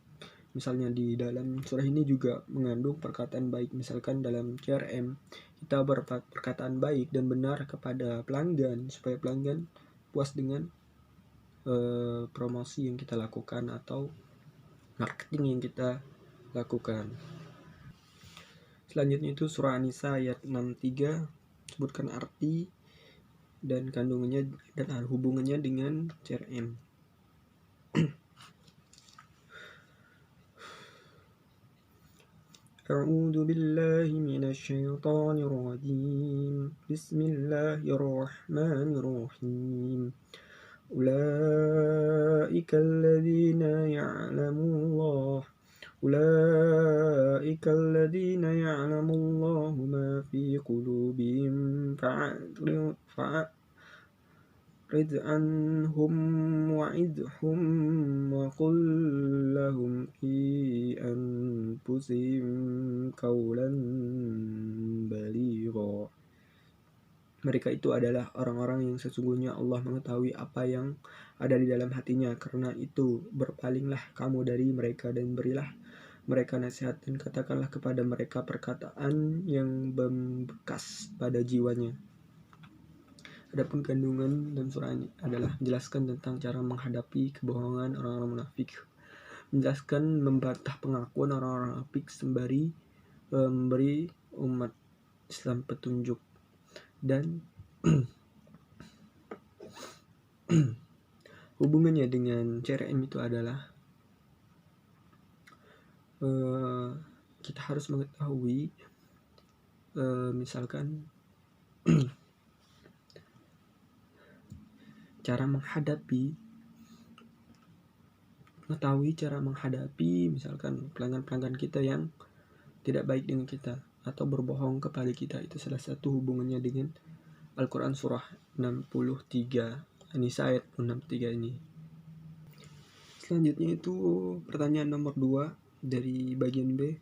A: Misalnya di dalam surah ini juga mengandung perkataan baik. Misalkan dalam CRM kita berperkataan baik dan benar kepada pelanggan supaya pelanggan puas dengan promosi yang kita lakukan atau marketing yang kita lakukan. Selanjutnya itu surah An-Nisa ayat 63, sebutkan arti dan kandungannya dan hubungannya dengan CRM. A'udzu billahi minasyaitonir rajim. Bismillahirrahmanirrahim. Ulaika alladzina ya'lamullahu ma fi qulubihim fa'rid anhum wa'idhum wa qul lahum fi anfusihim qawlan baligha. Mereka itu adalah orang-orang yang sesungguhnya Allah mengetahui apa yang ada di dalam hatinya. Karena itu berpalinglah kamu dari mereka dan berilah mereka nasihat, dan katakanlah kepada mereka perkataan yang membekas pada jiwanya. Adapun kandungan dan surah ini adalah menjelaskan tentang cara menghadapi kebohongan orang-orang munafik. menjelaskan, membantah pengakuan orang-orang apik sembari memberi umat Islam petunjuk. Dan hubungannya dengan CRM itu adalah kita harus mengetahui misalkan mengetahui cara menghadapi misalkan pelanggan-pelanggan kita yang tidak baik dengan kita atau berbohong kepada kita. Itu salah satu hubungannya dengan Al-Quran surah 63 An-Nisa ayat 63 ini. Selanjutnya itu pertanyaan nomor 2 dari bagian B.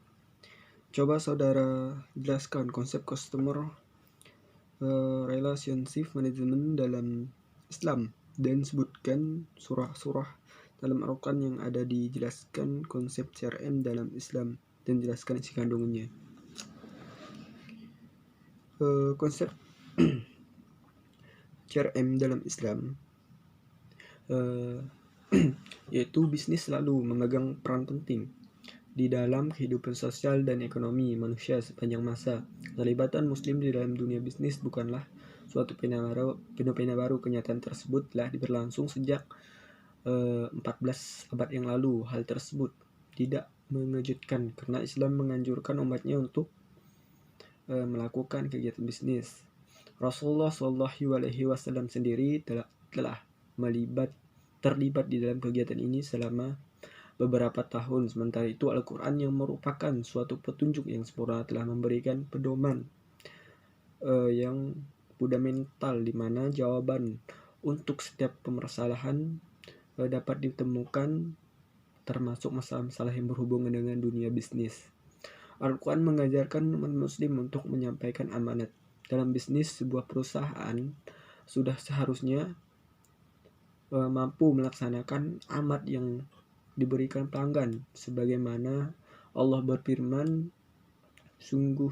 A: Coba saudara jelaskan konsep customer relationship management dalam Islam dan sebutkan surah-surah dalam Al-Quran yang ada dijelaskan konsep CRM dalam Islam dan jelaskan isi kandungannya. Konsep CRM dalam Islam yaitu bisnis selalu memegang peran penting di dalam kehidupan sosial dan ekonomi manusia sepanjang masa. Keterlibatan muslim di dalam dunia bisnis bukanlah suatu fenomena baru. Kenyataan tersebut telah berlangsung sejak 14 abad yang lalu. Hal tersebut tidak mengejutkan karena Islam menganjurkan umatnya untuk melakukan kegiatan bisnis. Rasulullah SAW sendiri telah terlibat di dalam kegiatan ini selama beberapa tahun. Sementara itu Al-Quran yang merupakan suatu petunjuk yang sempurna telah memberikan pedoman yang fundamental di mana jawaban untuk setiap permasalahan dapat ditemukan, termasuk masalah-masalah yang berhubungan dengan dunia bisnis. Al-Quran mengajarkan umat muslim untuk menyampaikan amanat. Dalam bisnis, sebuah perusahaan sudah seharusnya mampu melaksanakan amanat yang diberikan pelanggan, sebagaimana Allah berfirman,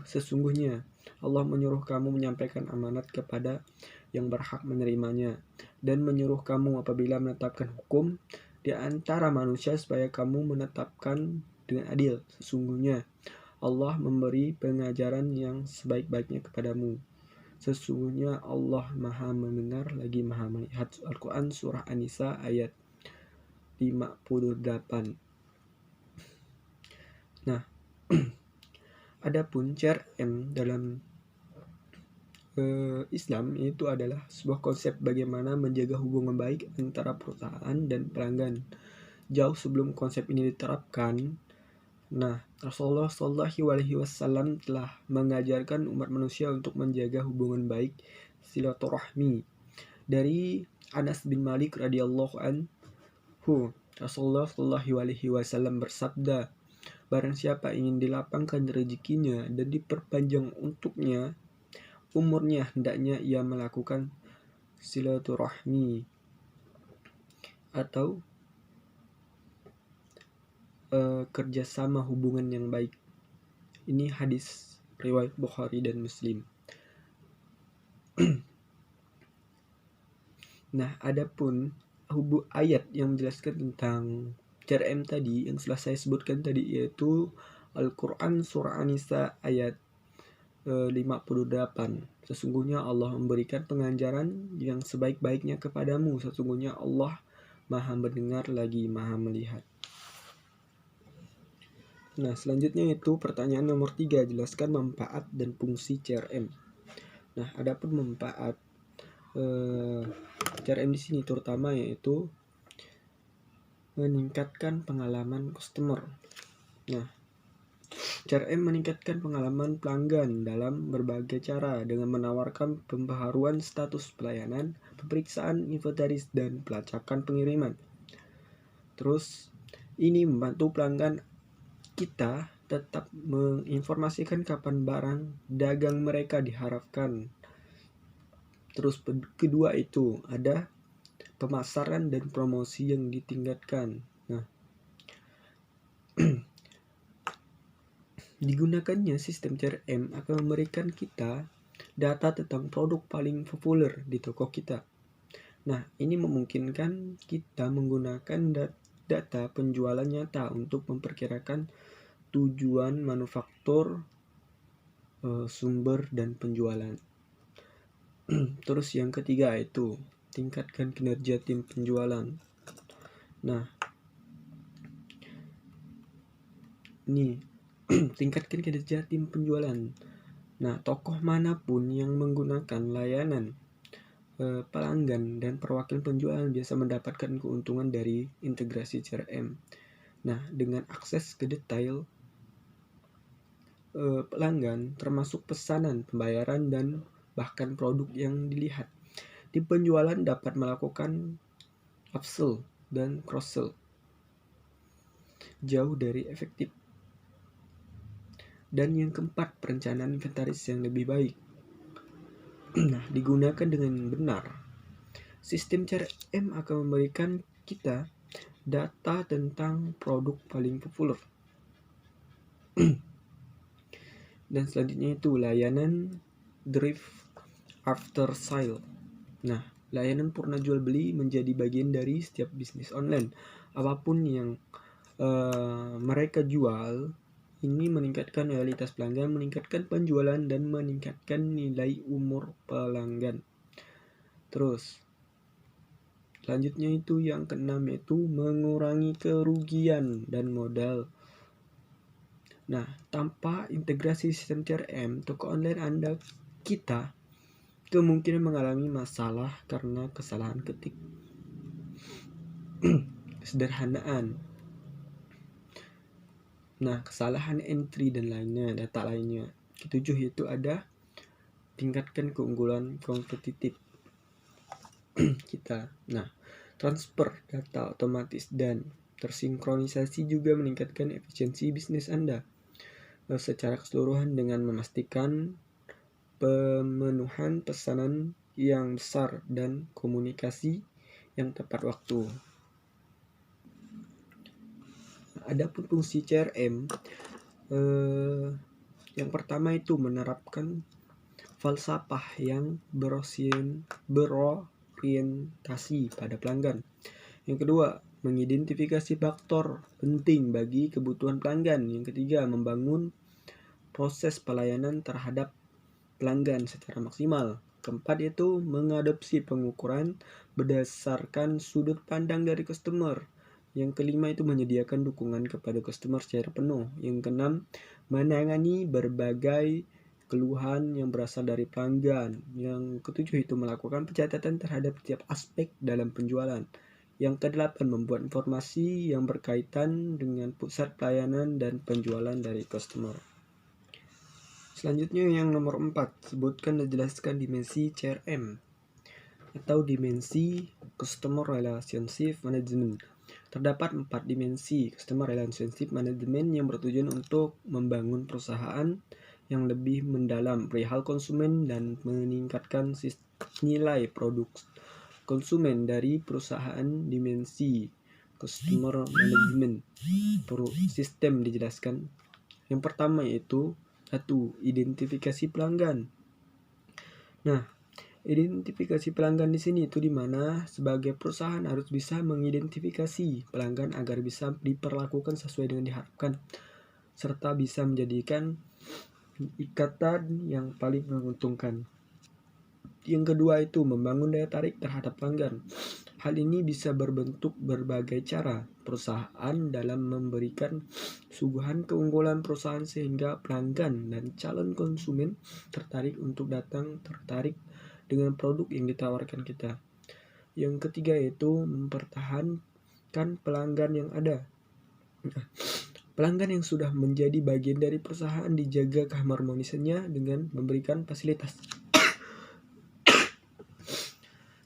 A: sesungguhnya Allah menyuruh kamu menyampaikan amanat kepada yang berhak menerimanya dan menyuruh kamu apabila menetapkan hukum di antara manusia supaya kamu menetapkan dengan adil. Sesungguhnya Allah memberi pengajaran yang sebaik-baiknya kepadamu. Sesungguhnya Allah Maha mendengar lagi Maha melihat. Al-Quran surah An-Nisa ayat 58. Nah, adapun CRM dalam Islam itu adalah sebuah konsep bagaimana menjaga hubungan baik antara perusahaan dan pelanggan. Jauh sebelum konsep ini diterapkan, Rasulullah SAW telah mengajarkan umat manusia untuk menjaga hubungan baik silaturahmi. Dari Anas bin Malik radhiyallahu anhu, Rasulullah SAW bersabda, barang siapa ingin dilapangkan rezekinya dan diperpanjang untuknya umurnya, hendaknya ia melakukan silaturahmi atau kerjasama hubungan yang baik. Ini hadis riwayat Bukhari dan Muslim. Nah, adapun ayat yang menjelaskan tentang CRM tadi yang telah saya sebutkan tadi, yaitu Al-Quran surah An-Nisa ayat 58. Sesungguhnya Allah memberikan pengajaran yang sebaik-baiknya kepadamu. Sesungguhnya Allah Maha mendengar lagi Maha melihat. Nah, selanjutnya itu pertanyaan nomor 3, jelaskan manfaat dan fungsi CRM. Nah, adapun manfaat CRM di sini terutama yaitu meningkatkan pengalaman customer. Nah, CRM meningkatkan pengalaman pelanggan dalam berbagai cara dengan menawarkan pembaharuan status pelayanan, pemeriksaan inventaris, dan pelacakan pengiriman. Terus, ini membantu pelanggan kita tetap menginformasikan kapan barang dagang mereka diharapkan. Terus kedua itu ada pemasaran dan promosi yang ditingkatkan. Nah, digunakannya sistem CRM akan memberikan kita data tentang produk paling populer di toko kita. Nah, ini memungkinkan kita menggunakan data penjualan nyata untuk memperkirakan tujuan manufaktur, sumber, dan penjualan. Terus yang ketiga itu tingkatkan kinerja tim penjualan. Nah, ini tingkatkan kinerja tim penjualan. Nah, tokoh manapun yang menggunakan layanan pelanggan dan perwakilan penjualan biasa mendapatkan keuntungan dari integrasi CRM. Nah, dengan akses ke detail pelanggan, termasuk pesanan, pembayaran, dan bahkan produk yang dilihat, tim penjualan dapat melakukan upsell dan cross-sell jauh dari efektif. Dan yang keempat, perencanaan inventaris yang lebih baik. Nah, digunakan dengan benar. Sistem CRM akan memberikan kita data tentang produk paling populer. Dan selanjutnya itu layanan drive after sale. Nah, layanan purna jual beli menjadi bagian dari setiap bisnis online. Apapun yang mereka jual, ini meningkatkan loyalitas pelanggan, meningkatkan penjualan, dan meningkatkan nilai umur pelanggan. Terus, selanjutnya itu yang keenam, yaitu mengurangi kerugian dan modal. Nah, tanpa integrasi sistem CRM, toko online kita kemungkinan mengalami masalah karena kesalahan ketik, kesederhanaan, kesalahan entry dan lainnya, data lainnya. Ketujuh itu ada tingkatkan keunggulan kompetitif kita. Nah, transfer data otomatis dan tersinkronisasi juga meningkatkan efisiensi bisnis Anda secara keseluruhan dengan memastikan pemenuhan pesanan yang besar dan komunikasi yang tepat waktu. Adapun fungsi CRM, yang pertama itu menerapkan falsafah yang berorientasi pada pelanggan. Yang kedua, mengidentifikasi faktor penting bagi kebutuhan pelanggan. Yang ketiga, membangun proses pelayanan terhadap pelanggan secara maksimal. Keempat itu mengadopsi pengukuran berdasarkan sudut pandang dari customer. Yang kelima itu menyediakan dukungan kepada customer secara penuh. Yang keenam, menangani berbagai keluhan yang berasal dari pelanggan. Yang ketujuh itu melakukan pencatatan terhadap setiap aspek dalam penjualan. Yang kedelapan, membuat informasi yang berkaitan dengan pusat pelayanan dan penjualan dari customer. Selanjutnya yang nomor 4, sebutkan dan jelaskan dimensi CRM atau dimensi Customer Relationship Management. Terdapat 4 dimensi Customer Relationship Management yang bertujuan untuk membangun perusahaan yang lebih mendalam perihal konsumen dan meningkatkan nilai produk konsumen dari perusahaan. Dimensi Customer Management sistem dijelaskan. Yang pertama yaitu 1. Identifikasi pelanggan. Nah, identifikasi pelanggan di sini itu dimana sebagai perusahaan harus bisa mengidentifikasi pelanggan agar bisa diperlakukan sesuai dengan diharapkan, serta bisa menjadikan ikatan yang paling menguntungkan. Yang kedua itu membangun daya tarik terhadap pelanggan. Hal ini bisa berbentuk berbagai cara perusahaan dalam memberikan suguhan keunggulan perusahaan sehingga pelanggan dan calon konsumen tertarik dengan produk yang ditawarkan kita. Yang ketiga yaitu mempertahankan pelanggan yang ada. Pelanggan yang sudah menjadi bagian dari perusahaan dijaga keharmonisannya dengan memberikan fasilitas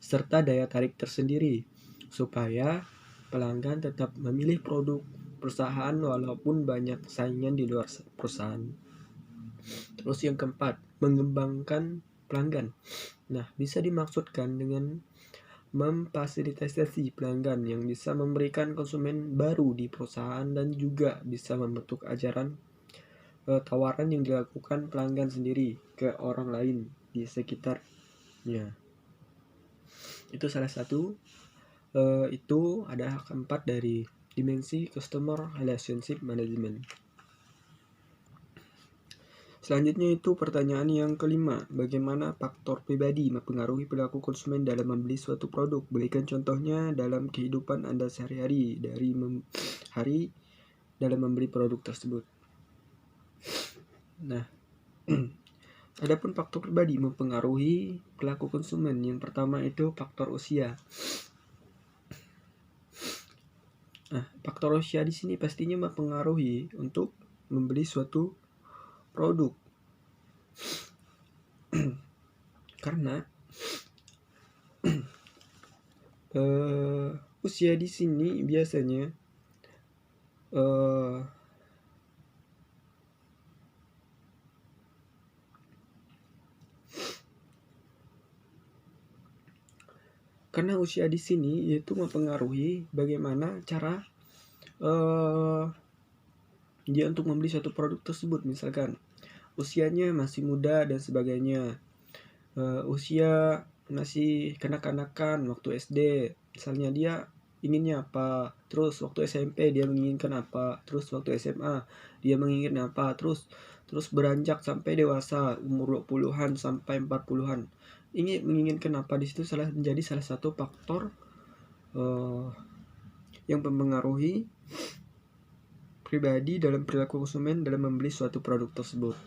A: serta daya tarik tersendiri, supaya pelanggan tetap memilih produk perusahaan walaupun banyak saingan di luar perusahaan. Terus yang keempat, mengembangkan pelanggan. Nah, bisa dimaksudkan dengan memfasilitasi pelanggan yang bisa memberikan konsumen baru di perusahaan dan juga bisa membentuk tawaran yang dilakukan pelanggan sendiri ke orang lain di sekitarnya. Itu salah satu itu ada keempat dari dimensi customer relationship management. Selanjutnya itu pertanyaan yang kelima, bagaimana faktor pribadi mempengaruhi perilaku konsumen dalam membeli suatu produk? Berikan contohnya dalam kehidupan Anda sehari-hari dalam membeli produk tersebut. Nah, adapun faktor pribadi mempengaruhi perilaku konsumen. Yang pertama itu faktor usia. Nah, faktor usia di sini pastinya mempengaruhi untuk membeli suatu produk. Karena usia di sini biasanya karena usia di sini yaitu mempengaruhi bagaimana cara dia untuk membeli suatu produk tersebut. Misalkan usianya masih muda dan sebagainya, usia masih kanak-kanakan waktu SD, misalnya dia inginnya apa, terus waktu SMP dia menginginkan apa, terus waktu SMA dia menginginkan apa, terus beranjak sampai dewasa umur 20-an sampai 40-an ini menginginkan apa. Di situ menjadi salah satu faktor yang mempengaruhi pribadi dalam perilaku konsumen dalam membeli suatu produk tersebut.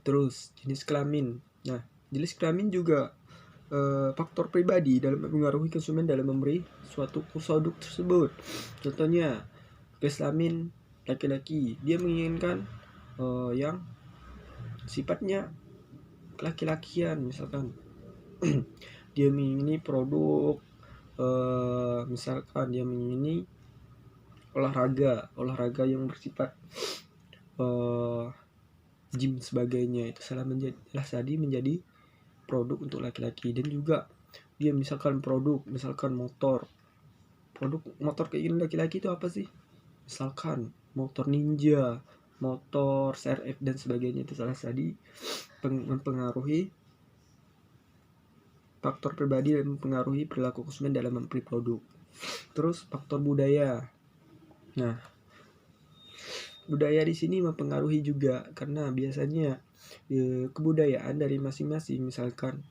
A: Terus jenis kelamin. Nah, jenis kelamin juga faktor pribadi dalam mempengaruhi konsumen dalam membeli suatu produk tersebut. Contohnya jenis kelamin laki-laki, dia menginginkan yang sifatnya laki-lakian, misalkan dia mengingini produk misalkan dia mengingini olahraga yang bersifat gym sebagainya, itu salah tadi menjadi produk untuk laki-laki. Dan juga dia misalkan motor keinginan laki-laki itu apa sih, misalkan motor Ninja, motor CRF dan sebagainya, itu salah tadi mempengaruhi faktor pribadi dan mempengaruhi perilaku konsumen dalam membeli produk. Terus faktor budaya. Nah, budaya di sini mempengaruhi juga karena biasanya kebudayaan dari masing-masing, misalkan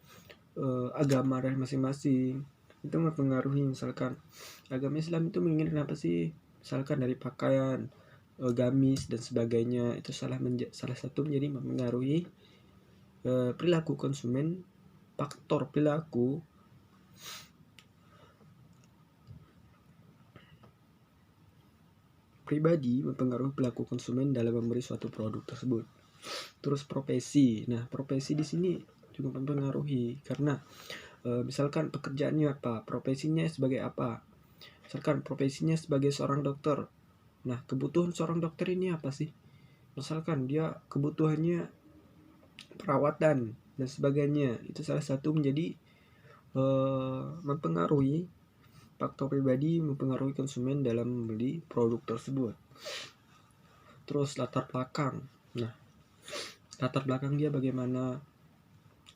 A: agama dari masing-masing itu mempengaruhi. Misalkan agama Islam itu menginginkan apa sih, misalkan dari pakaian, gamis dan sebagainya, itu salah satu menjadi mempengaruhi perilaku konsumen. Faktor perilaku pribadi mempengaruhi perilaku konsumen dalam membeli suatu produk tersebut. Terus profesi. Nah, profesi di sini juga mempengaruhi karena misalkan pekerjaannya apa, profesinya sebagai apa. Misalkan profesinya sebagai seorang dokter. Nah, kebutuhan seorang dokter ini apa sih? Misalkan dia kebutuhannya perawatan dan sebagainya, itu salah satu menjadi mempengaruhi faktor pribadi mempengaruhi konsumen dalam membeli produk tersebut. Terus latar belakang. Nah, latar belakang dia bagaimana,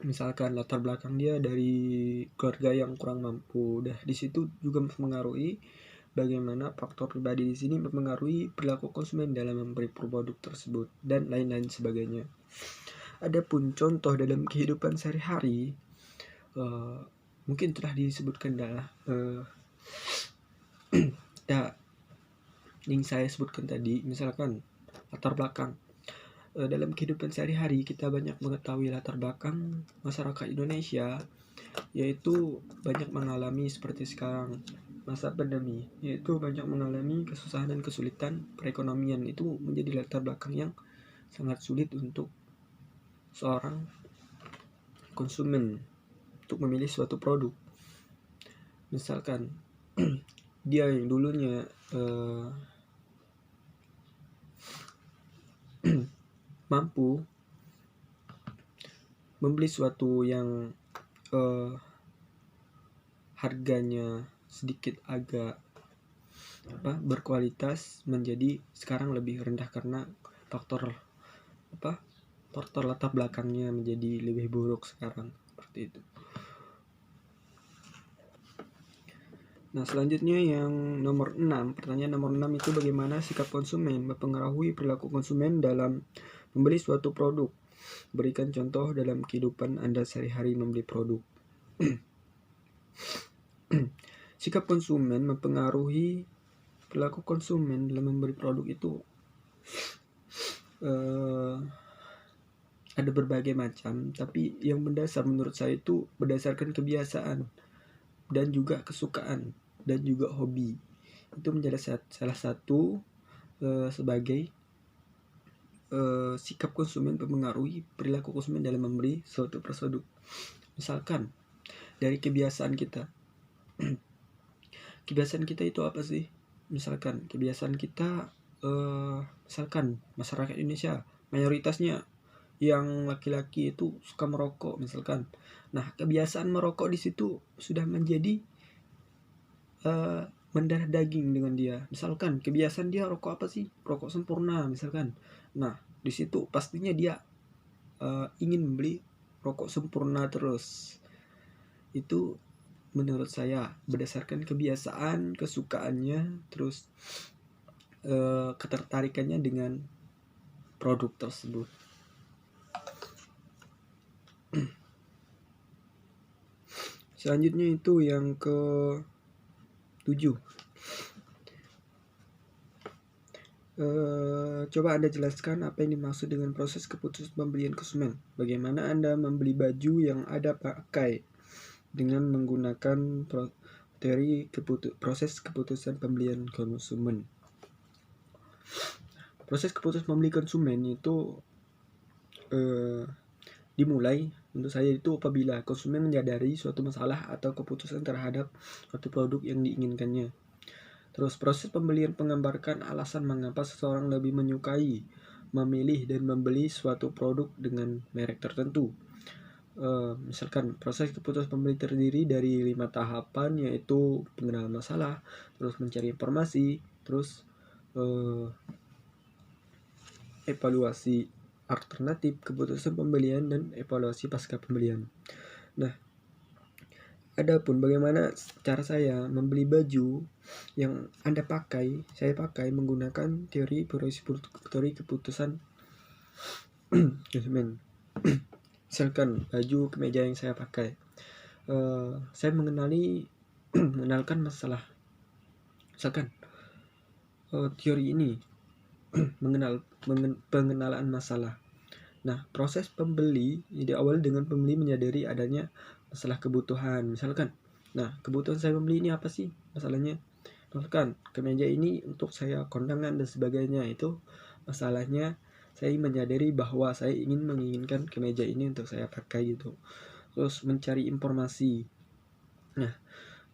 A: misalkan latar belakang dia dari keluarga yang kurang mampu. Di situ juga mempengaruhi bagaimana faktor pribadi di sini mempengaruhi perilaku konsumen dalam membeli produk tersebut dan lain-lain sebagainya. Adapun contoh dalam kehidupan sehari-hari mungkin telah disebutkan adalah yang saya sebutkan tadi. Misalkan latar belakang dalam kehidupan sehari-hari kita banyak mengetahui latar belakang masyarakat Indonesia, yaitu banyak mengalami seperti sekarang masa pandemi, yaitu banyak mengalami kesusahan dan kesulitan perekonomian. Itu menjadi latar belakang yang sangat sulit untuk seorang konsumen untuk memilih suatu produk. Misalkan dia yang dulunya mampu membeli suatu yang harganya sedikit agak berkualitas, menjadi sekarang lebih rendah karena faktor latar belakangnya menjadi lebih buruk sekarang, seperti itu. Nah, selanjutnya yang nomor 6, pertanyaan nomor 6 itu bagaimana sikap konsumen mempengaruhi perilaku konsumen dalam membeli suatu produk. Berikan contoh dalam kehidupan Anda sehari-hari membeli produk. Sikap konsumen mempengaruhi perilaku konsumen dalam membeli produk itu ada berbagai macam, tapi yang mendasar menurut saya itu berdasarkan kebiasaan dan juga kesukaan dan juga hobi. Itu menjadi salah satu sebagai sikap konsumen mempengaruhi perilaku konsumen dalam membeli suatu produk. Misalkan dari kebiasaan kita. Kebiasaan kita itu apa sih? Misalkan kebiasaan kita misalkan masyarakat Indonesia mayoritasnya yang laki-laki itu suka merokok misalkan. Nah, kebiasaan merokok di situ sudah menjadi mendarah daging dengan dia. Misalkan kebiasaan dia rokok apa sih? Rokok sempurna misalkan. Nah, di situ pastinya dia ingin membeli rokok sempurna terus. Itu menurut saya berdasarkan kebiasaan, kesukaannya, terus ketertarikannya dengan produk tersebut. Selanjutnya itu yang ke-7. Coba Anda jelaskan apa yang dimaksud dengan proses keputusan pembelian konsumen. Bagaimana Anda membeli baju yang Anda pakai dengan menggunakan teori proses keputusan pembelian konsumen. Proses keputusan membeli konsumen itu dimulai menurut saya itu apabila konsumen menyadari suatu masalah atau keputusan terhadap suatu produk yang diinginkannya. Terus proses pembelian menggambarkan alasan mengapa seseorang lebih menyukai, memilih dan membeli suatu produk dengan merek tertentu. Misalkan proses keputusan pembeli terdiri dari 5 tahapan, yaitu pengenalan masalah, terus mencari informasi, terus evaluasi alternatif keputusan pembelian dan evaluasi pasca pembelian. Nah, adapun bagaimana cara saya membeli baju yang Anda pakai, saya pakai menggunakan teori keputusan konsumen. Misalkan baju kemeja yang saya pakai, saya mengenalkan masalah. Misalkan teori ini pengenalan masalah. Nah, proses pembeli diawali dengan pembeli menyadari adanya masalah kebutuhan. Misalkan, nah kebutuhan saya membeli ini apa sih masalahnya? Misalkan kemeja ini untuk saya kondangan dan sebagainya. Itu masalahnya saya menyadari bahwa saya menginginkan kemeja ini untuk saya pakai gitu. Terus mencari informasi. Nah,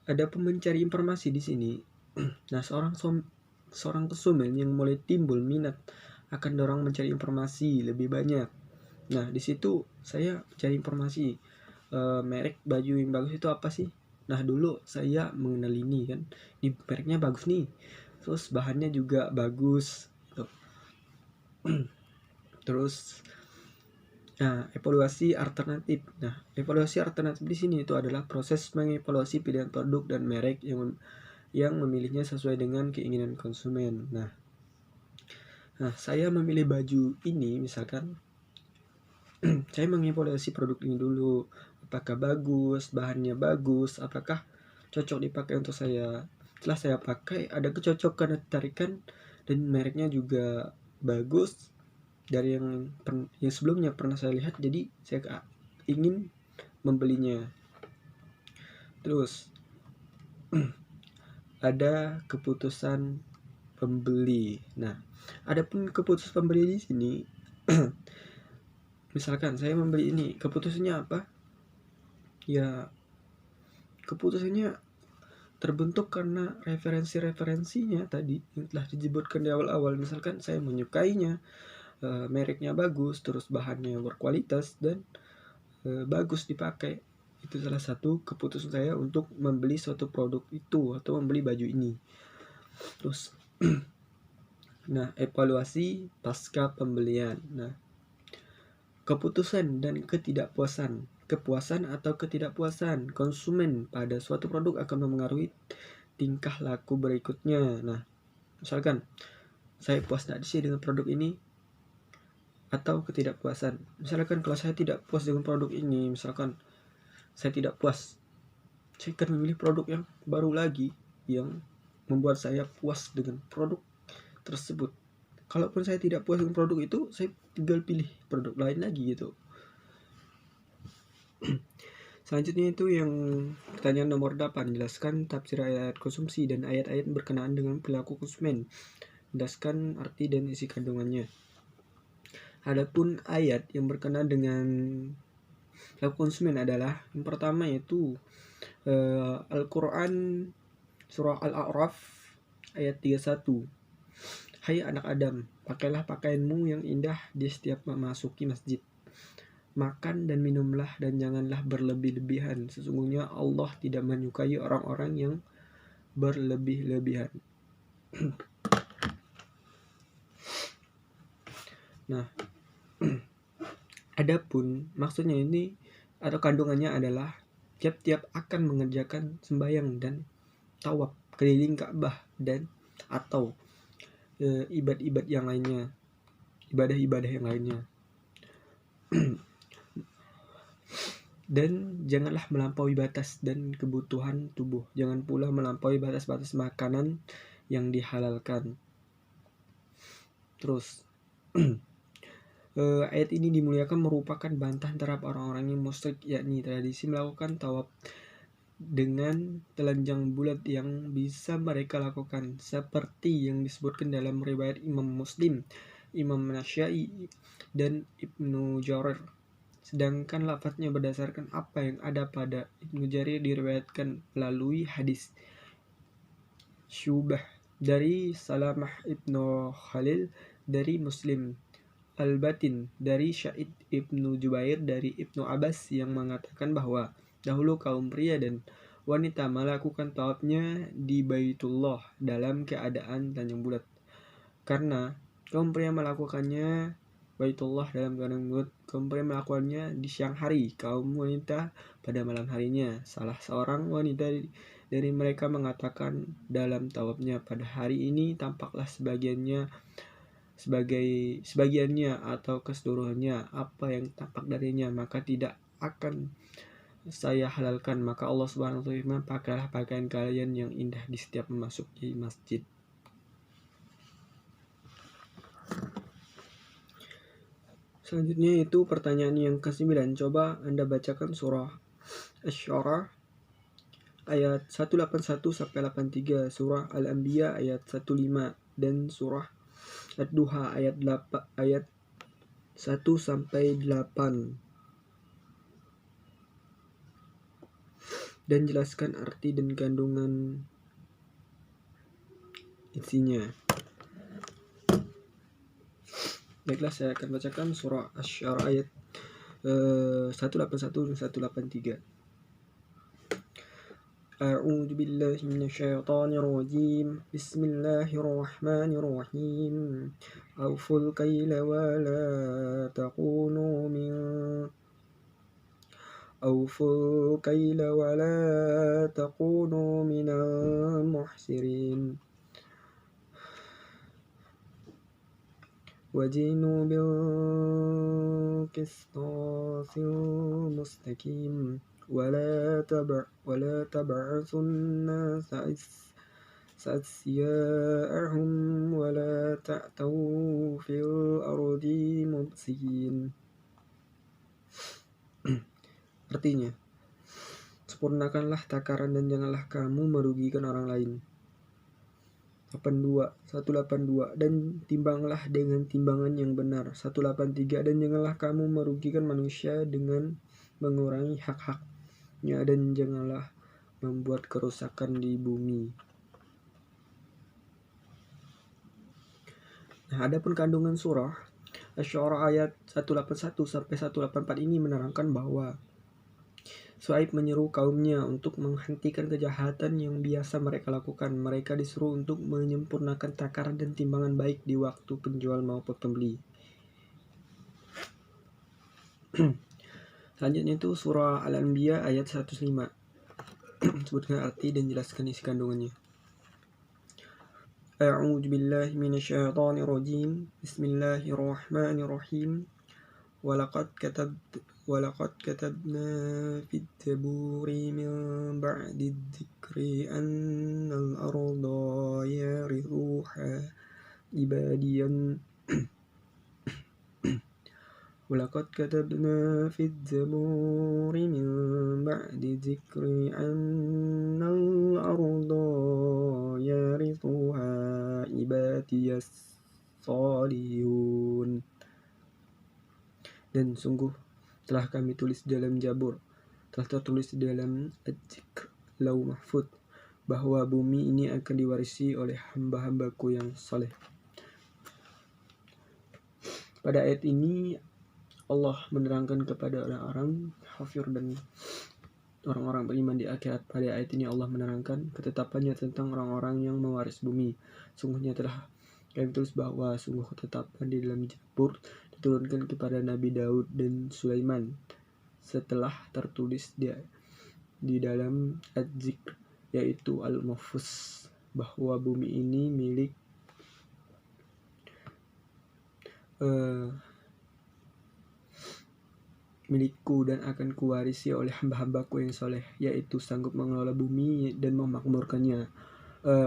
A: ada mencari informasi di sini. Nah, seorang konsumen yang mulai timbul minat akan dorong mencari informasi lebih banyak. Nah, di situ saya cari informasi merek baju yang bagus itu apa sih. Nah, dulu saya mengenal ini kan, di mereknya bagus nih, terus bahannya juga bagus gitu. Terus evaluasi alternatif. Nah, evaluasi alternatif di sini itu adalah proses mengevaluasi pilihan produk dan merek yang memilihnya sesuai dengan keinginan konsumen. Nah, saya memilih baju ini misalkan saya mengevaluasi produk ini dulu, apakah bagus, bahannya bagus, apakah cocok dipakai untuk saya. Setelah saya pakai, ada kecocokan, tarikan, dan mereknya juga bagus dari yang sebelumnya pernah saya lihat, jadi saya ingin membelinya. Terus ada keputusan pembeli. Nah, adapun keputusan pembeli di sini misalkan saya membeli ini, keputusannya apa? Ya, keputusannya terbentuk karena referensinya tadi yang telah disebutkan di awal-awal. Misalkan saya menyukainya, mereknya bagus, terus bahannya berkualitas dan bagus dipakai. Itu salah satu keputusan saya untuk membeli suatu produk itu atau membeli baju ini. Terus nah, evaluasi pasca pembelian. Nah, keputusan dan kepuasan atau ketidakpuasan konsumen pada suatu produk akan mempengaruhi tingkah laku berikutnya. Nah, misalkan saya puas tidak sih dengan produk ini, atau ketidakpuasan. Misalkan kalau saya tidak puas dengan produk ini, misalkan saya tidak puas, saya akan memilih produk yang baru lagi yang membuat saya puas dengan produk tersebut. Kalaupun saya tidak puas dengan produk itu, saya tinggal pilih produk lain lagi gitu. Selanjutnya itu yang pertanyaan nomor 8, jelaskan tafsir ayat konsumsi dan ayat-ayat berkenaan dengan perilaku konsumen. Jelaskan arti dan isi kandungannya. Adapun ayat yang berkenaan dengan perilaku konsumen adalah yang pertama yaitu Al-Quran surah Al-A'raf ayat 31. Hai anak Adam, pakailah pakaianmu yang indah di setiap memasuki masjid. Makan dan minumlah dan janganlah berlebih-lebihan. Sesungguhnya Allah tidak menyukai orang-orang yang berlebih-lebihan. Nah, adapun maksudnya ini atau kandungannya adalah tiap-tiap akan mengerjakan sembahyang dan tawaf keliling Ka'bah dan atau ibadah-ibadah yang lainnya, ibadah-ibadah yang lainnya. Dan janganlah melampaui batas dan kebutuhan tubuh. Jangan pula melampaui batas-batas makanan yang dihalalkan. Terus ayat ini dimuliakan merupakan bantahan terhadap orang-orang yang musyrik, yakni tradisi melakukan tawaf dengan telanjang bulat yang bisa mereka lakukan, seperti yang disebutkan dalam riwayat Imam Muslim, Imam Nasyai, dan Ibnu Jarir. Sedangkan lafadznya berdasarkan apa yang ada pada Ibnu Jarir diriwayatkan melalui hadis Syubah dari Salamah Ibnu Khalil dari Muslim, Al-Batin dari Syaid Ibnu Jubair dari Ibnu Abbas yang mengatakan bahwa dahulu kaum pria dan wanita melakukan tawafnya di Baitullah dalam keadaan telanjang bulat. Karena kaum pria melakukannya Baitullah dalam keadaan bulat, kaum pria melakukannya di siang hari, kaum wanita pada malam harinya. Salah seorang wanita dari mereka mengatakan dalam tawafnya, pada hari ini tampaklah sebagiannya atau keseluruhannya apa yang tampak darinya, maka tidak akan saya halalkan. Maka Allah Subhanahu wa ta'ala firman, pakailah pakaian kalian yang indah di setiap memasuki masjid. Selanjutnya itu pertanyaan yang ke-9. Coba Anda bacakan surah Asy-Syu'ara ayat 181 sampai 83, surah Al-Anbiya ayat 15 dan surah Ad-Duha ayat 1 sampai 8. Dan jelaskan arti dan kandungan isinya. Baiklah, saya akan bacakan surah Asy-Syu'ara ayat 181 dan 183. A'udzu billahi minasyaitonir rajim. Bismillahirrahmanirrahim. Auful kaila wa la takunu min أوفوا الكيل ولا تكونوا من المحسرين وزنوا بالقسطاس المستقيم ولا تبعثوا الناس أشياءهم ولا تعثوا في الأرض مفسدين. Artinya, sempurnakanlah takaran dan janganlah kamu merugikan orang lain. 182 dan timbanglah dengan timbangan yang benar. 183 dan janganlah kamu merugikan manusia dengan mengurangi hak-haknya dan janganlah membuat kerusakan di bumi. Nah, adapun kandungan surah Asy-Syu'ara ayat 181 sampai 184 ini menerangkan bahwa Syuaib menyeru kaumnya untuk menghentikan kejahatan yang biasa mereka lakukan. Mereka disuruh untuk menyempurnakan takaran dan timbangan baik di waktu penjual maupun pembeli. Selanjutnya itu surah Al-Anbiya ayat 105. Sebutkan arti dan jelaskan isi kandungannya. A'udzu billahi minasyaitonir rajim. Bismillahirrahmanirrahim. Walaqad katabna fid zaburi min ba'di dzikri annal arda yarithuha ibadiyan Walaqad katabna fid zaburi min ba'di dzikri annal arda yarithuha ibadiyas salihun. Dan sungguh telah kami tulis dalam Jabur, telah tertulis di dalam Ad-Dzikr Lauh Mahfuz, bahwa bumi ini akan diwarisi oleh hamba-hambaku yang saleh. Pada ayat ini Allah menerangkan kepada orang-orang kafir dan orang-orang beriman di akhirat. Pada ayat ini Allah menerangkan ketetapannya tentang orang-orang yang mewaris bumi. Sungguhnya telah kami tulis bahwa sungguh ketetapan di dalam Jabur diturunkan kepada Nabi Daud dan Sulaiman setelah tertulis di dalam Ad-Dzikr, yaitu Al-Mahfuz, bahwa bumi ini milikku dan akan kuwarisi oleh hamba-hambaku yang soleh, yaitu sanggup mengelola bumi dan memakmurkannya,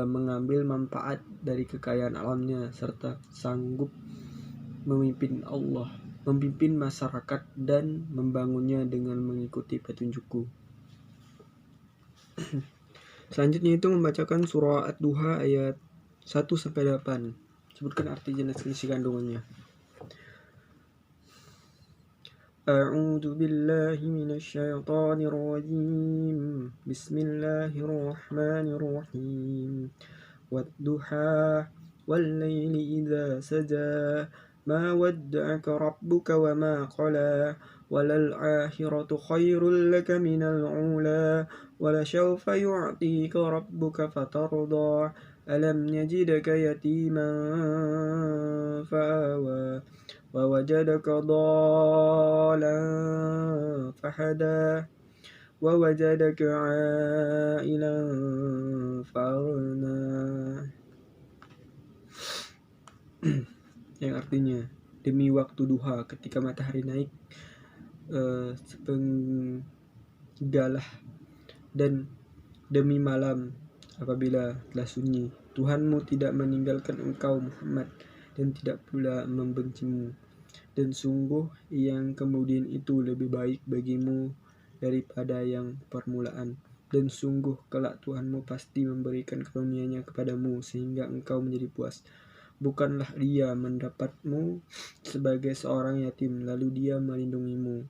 A: mengambil manfaat dari kekayaan alamnya, serta sanggup memimpin masyarakat dan membangunnya dengan mengikuti petunjukku. Selanjutnya itu membacakan surah Ad-Duha ayat 1-8. Sebutkan arti jenis isi kandungannya. A'udzu billahi minasyaitonir rajim. Bismillahirrahmanirrahim. Wad-duha wal laili idza saja. Ma wadda'aka rabbuka wa ma qala. Walal akhiratu khairul laka minal ula. Walasawfa yu'tika rabbuka fatarda. Alam yajidaka yatiman fa'awa. ووجدك ضالا فهدى ووجدك عائلا فأغنى. Yang artinya, demi waktu duha ketika matahari naik sepenggalah, dan demi malam apabila telah sunyi, Tuhanmu tidak meninggalkan engkau Muhammad dan tidak pula membencimu. Dan sungguh yang kemudian itu lebih baik bagimu daripada yang permulaan. Dan sungguh kelak Tuhanmu pasti memberikan karunia-Nya kepadamu sehingga engkau menjadi puas. Bukanlah Dia mendapatmu sebagai seorang yatim lalu Dia melindungimu,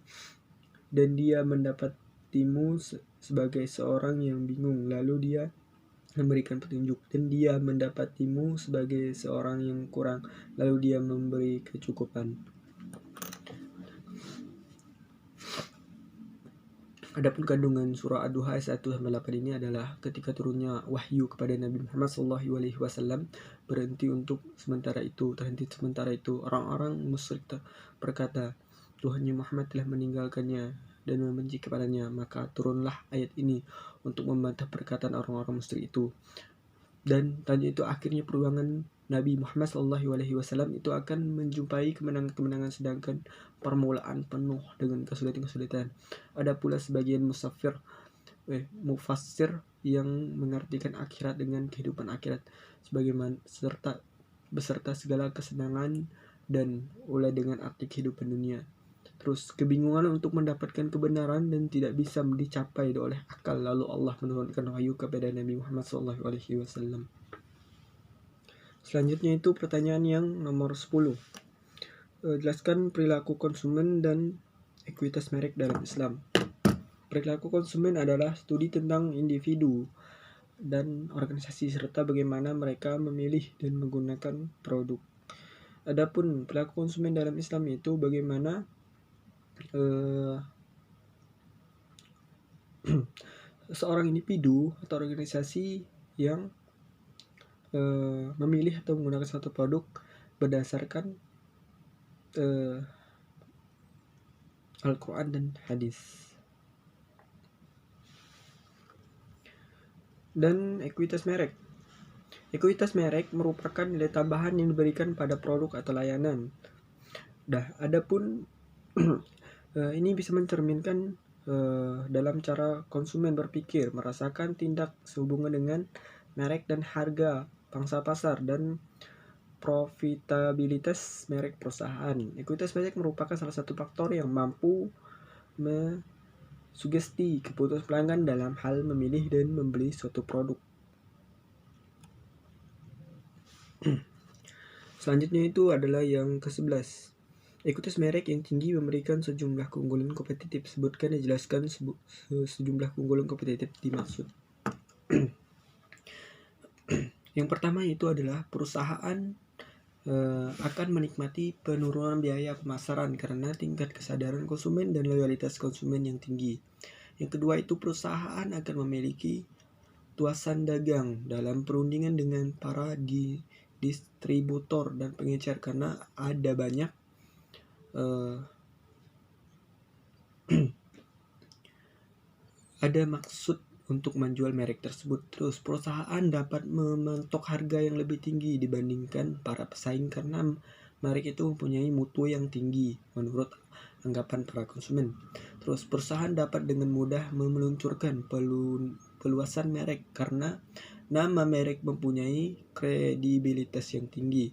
A: dan Dia mendapatimu sebagai seorang yang bingung lalu Dia memberikan petunjuk, dan Dia mendapatimu sebagai seorang yang kurang lalu Dia memberi kecukupan. Adapun kandungan surah Ad-Duha ayat 1-8 ini adalah ketika turunnya wahyu kepada Nabi Muhammad SAW, terhenti sementara itu orang-orang musyrik berkata, Tuhannya Muhammad telah meninggalkannya dan membenci kepadanya. Maka turunlah ayat ini untuk membantah perkataan orang-orang musyrik itu. Dan tanya itu akhirnya perjuangan Nabi Muhammad SAW itu akan menjumpai kemenangan-kemenangan, sedangkan permulaan penuh dengan kesulitan-kesulitan. Ada pula sebagian mufassir yang mengartikan akhirat dengan kehidupan akhirat sebagaimana beserta segala kesenangan, dan oleh dengan arti kehidupan dunia. Terus kebingungan untuk mendapatkan kebenaran dan tidak bisa dicapai oleh akal, lalu Allah menurunkan wahyu kepada Nabi Muhammad SAW. Selanjutnya itu pertanyaan yang nomor 10. Jelaskan perilaku konsumen dan ekuitas merek dalam Islam. Perilaku konsumen adalah studi tentang individu dan organisasi serta bagaimana mereka memilih dan menggunakan produk. Adapun perilaku konsumen dalam Islam itu bagaimana seorang individu atau organisasi yang memilih atau menggunakan suatu produk berdasarkan Al-Quran dan hadis. Dan ekuitas merek. Ekuitas merek merupakan nilai tambahan yang diberikan pada produk atau layanan. Adapun ini bisa mencerminkan dalam cara konsumen berpikir, merasakan tindak sehubungan dengan merek dan harga, pangsa pasar, dan profitabilitas merek perusahaan. Ekuitas merek merupakan salah satu faktor yang mampu sugesti keputusan pelanggan dalam hal memilih dan membeli suatu produk. Selanjutnya itu adalah yang ke-11. Ekuitas merek yang tinggi memberikan sejumlah keunggulan kompetitif. Sebutkan dan jelaskan sejumlah keunggulan kompetitif dimaksud. Yang pertama itu adalah perusahaan akan menikmati penurunan biaya pemasaran karena tingkat kesadaran konsumen dan loyalitas konsumen yang tinggi. Yang kedua itu perusahaan akan memiliki tuasan dagang dalam perundingan dengan para distributor dan pengecer karena ada banyak ada maksud untuk menjual merek tersebut. Terus perusahaan dapat mematok harga yang lebih tinggi dibandingkan para pesaing karena merek itu mempunyai mutu yang tinggi menurut anggapan para konsumen. Terus perusahaan dapat dengan mudah meluncurkan peluasan merek karena nama merek mempunyai kredibilitas yang tinggi.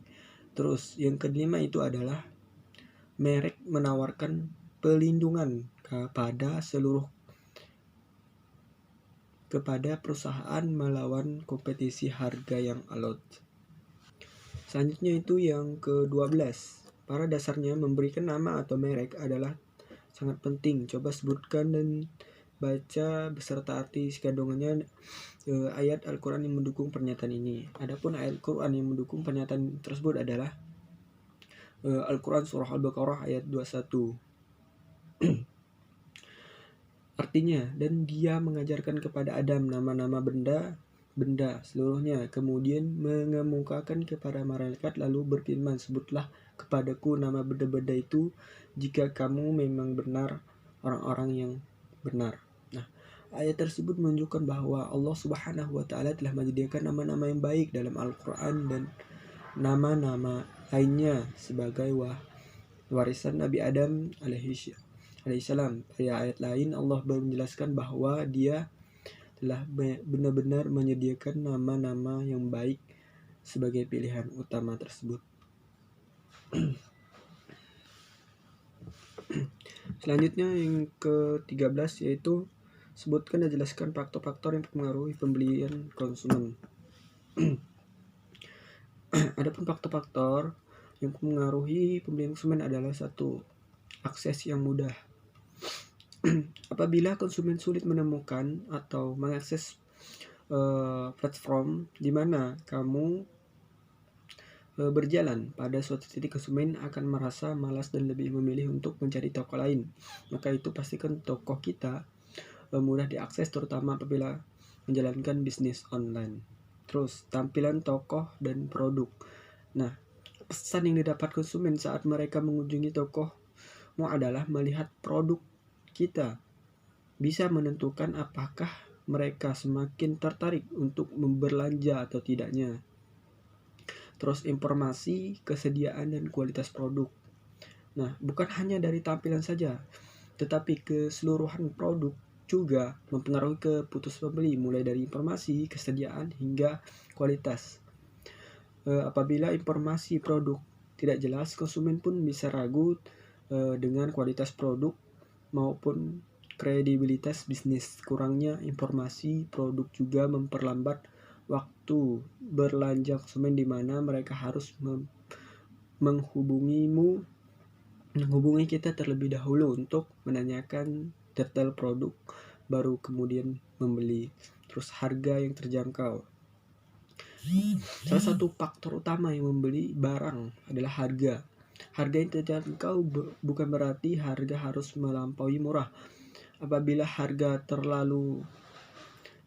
A: Terus yang kelima itu adalah merek menawarkan pelindungan kepada perusahaan melawan kompetisi harga yang alot. Selanjutnya itu yang ke-12. Pada dasarnya memberikan nama atau merek adalah sangat penting. Coba sebutkan dan baca beserta arti kandungannya ayat Al-Quran yang mendukung pernyataan ini. Adapun ayat Al-Quran yang mendukung pernyataan tersebut adalah Al-Quran Surah Al-Baqarah ayat 21. Artinya, dan dia mengajarkan kepada Adam nama-nama benda seluruhnya, kemudian mengemukakan kepada malaikat lalu berfirman, sebutlah kepadaku nama benda-benda itu jika kamu memang benar orang-orang yang benar. Nah, ayat tersebut menunjukkan bahwa Allah Subhanahu wa Ta'ala telah menyediakan nama-nama yang baik dalam Al-Quran dan nama-nama lainnya sebagai warisan Nabi Adam alaihissalam. Pada ayat lain Allah menjelaskan bahwa dia telah benar-benar menyediakan nama-nama yang baik sebagai pilihan utama tersebut. Selanjutnya yang ke-13 yaitu sebutkan dan jelaskan faktor-faktor yang mempengaruhi pembelian konsumen. Adapun faktor-faktor yang mempengaruhi pembelian konsumen adalah satu, akses yang mudah. Apabila konsumen sulit menemukan atau mengakses platform di mana kamu berjalan, pada suatu titik konsumen akan merasa malas dan lebih memilih untuk mencari toko lain. Maka itu pastikan toko kita mudah diakses, terutama apabila menjalankan bisnis online. Terus tampilan toko dan produk. Nah, pesan yang didapat konsumen saat mereka mengunjungi tokomu adalah melihat produk kita bisa menentukan apakah mereka semakin tertarik untuk berbelanja atau tidaknya. Terus informasi, kesediaan, dan kualitas produk. Nah, bukan hanya dari tampilan saja, tetapi keseluruhan produk juga mempengaruhi keputusan pembeli, mulai dari informasi, kesediaan, hingga kualitas. Apabila informasi produk tidak jelas, konsumen pun bisa ragu dengan kualitas produk maupun kredibilitas bisnis. Kurangnya informasi produk juga memperlambat waktu belanja konsumen, di mana mereka harus menghubungi kita terlebih dahulu untuk menanyakan detail produk, baru kemudian membeli. Terus harga yang terjangkau. Salah satu faktor utama yang membeli barang adalah harga. Harga yang terjangkau bukan berarti harga harus melampaui murah. Apabila harga terlalu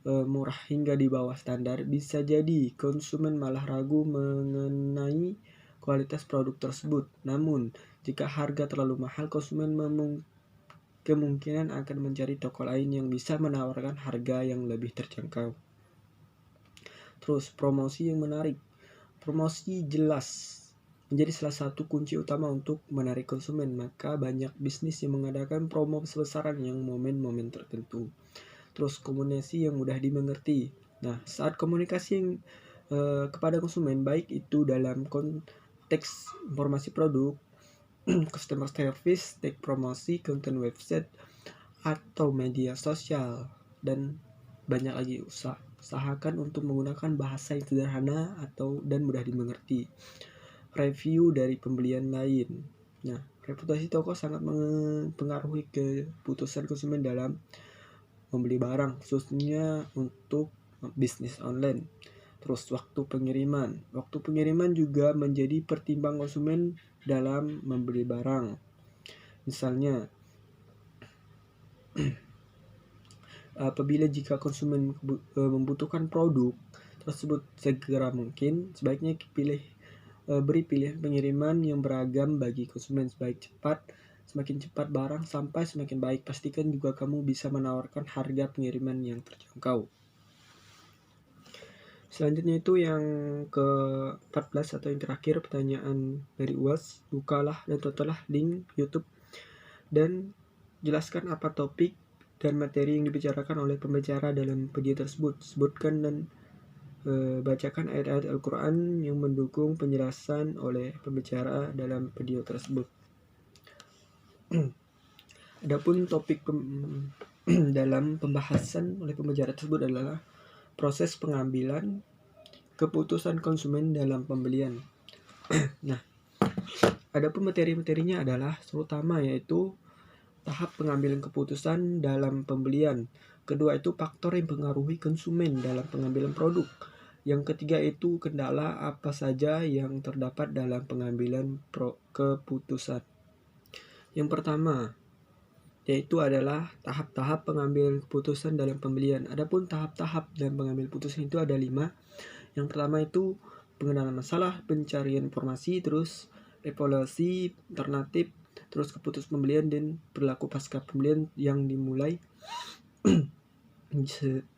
A: murah hingga di bawah standar, bisa jadi konsumen malah ragu mengenai kualitas produk tersebut. Namun, jika harga terlalu mahal, konsumen kemungkinan akan mencari toko lain yang bisa menawarkan harga yang lebih terjangkau. Terus promosi yang menarik. Promosi jelas menjadi salah satu kunci utama untuk menarik konsumen, maka banyak bisnis yang mengadakan promo besar-besaran yang momen-momen tertentu. Terus komunikasi yang mudah dimengerti. Nah, saat komunikasi yang kepada konsumen, baik itu dalam konteks informasi produk, customer service, teks promosi, konten website, atau media sosial, dan banyak lagi, usahakan untuk menggunakan bahasa yang sederhana dan mudah dimengerti. Review dari pembelian lain. Nah, reputasi toko sangat mempengaruhi keputusan konsumen dalam membeli barang, khususnya untuk bisnis online. Terus waktu pengiriman. Waktu pengiriman juga menjadi pertimbangan konsumen dalam membeli barang. Misalnya, apabila jika konsumen membutuhkan produk tersebut segera mungkin, sebaiknya beri pilihan pengiriman yang beragam bagi konsumen. Semakin cepat barang sampai semakin baik. Pastikan juga kamu bisa menawarkan harga pengiriman yang terjangkau. Selanjutnya itu yang ke-14 atau yang terakhir, pertanyaan dari UAS. Bukalah dan tontonlah link YouTube dan jelaskan apa topik dan materi yang dibicarakan oleh pembicara dalam video tersebut. Sebutkan dan bacakan ayat-ayat Al-Quran yang mendukung penjelasan oleh pembicara dalam video tersebut. Adapun topik dalam pembahasan oleh pembicara tersebut adalah proses pengambilan keputusan konsumen dalam pembelian. Nah, adapun materi-materinya adalah terutama yaitu tahap pengambilan keputusan dalam pembelian. Kedua itu faktor yang mempengaruhi konsumen dalam pengambilan produk. Yang ketiga itu kendala apa saja yang terdapat dalam pengambilan keputusan. Yang pertama yaitu adalah tahap-tahap pengambilan keputusan dalam pembelian. Adapun tahap-tahap dalam pengambilan keputusan itu ada 5. Yang pertama itu pengenalan masalah, pencarian informasi, terus evaluasi alternatif, terus keputusan pembelian, dan perilaku pasca pembelian yang dimulai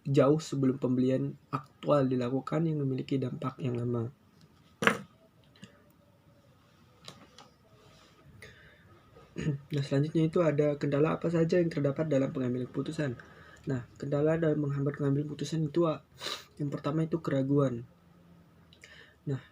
A: jauh sebelum pembelian aktual dilakukan yang memiliki dampak yang lama. Nah, selanjutnya itu ada kendala apa saja yang terdapat dalam pengambilan keputusan. Nah, kendala dalam menghambat pengambilan keputusan itu yang pertama itu keraguan. Nah,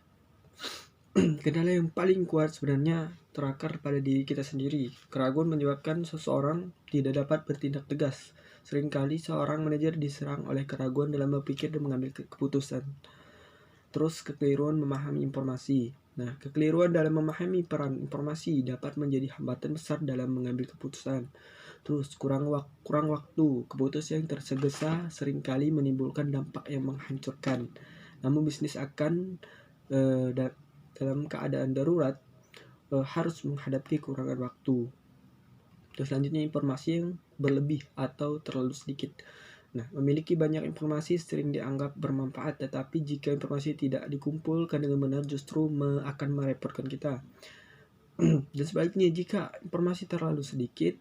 A: kendala yang paling kuat sebenarnya terakar pada diri kita sendiri. Keraguan menyebabkan seseorang tidak dapat bertindak tegas. Seringkali seorang manajer diserang oleh keraguan dalam berpikir dan mengambil keputusan. Terus kekeliruan memahami informasi. Nah, kekeliruan dalam memahami peran informasi dapat menjadi hambatan besar dalam mengambil keputusan. Terus kurang waktu. Keputusan yang tergesa seringkali menimbulkan dampak yang menghancurkan. Namun bisnis akan dalam keadaan darurat harus menghadapi kekurangan waktu. Terus selanjutnya informasi yang berlebih atau terlalu sedikit. Nah, memiliki banyak informasi sering dianggap bermanfaat, tetapi jika informasi tidak dikumpulkan dengan benar justru akan merepotkan kita. Dan sebaliknya, jika informasi terlalu sedikit,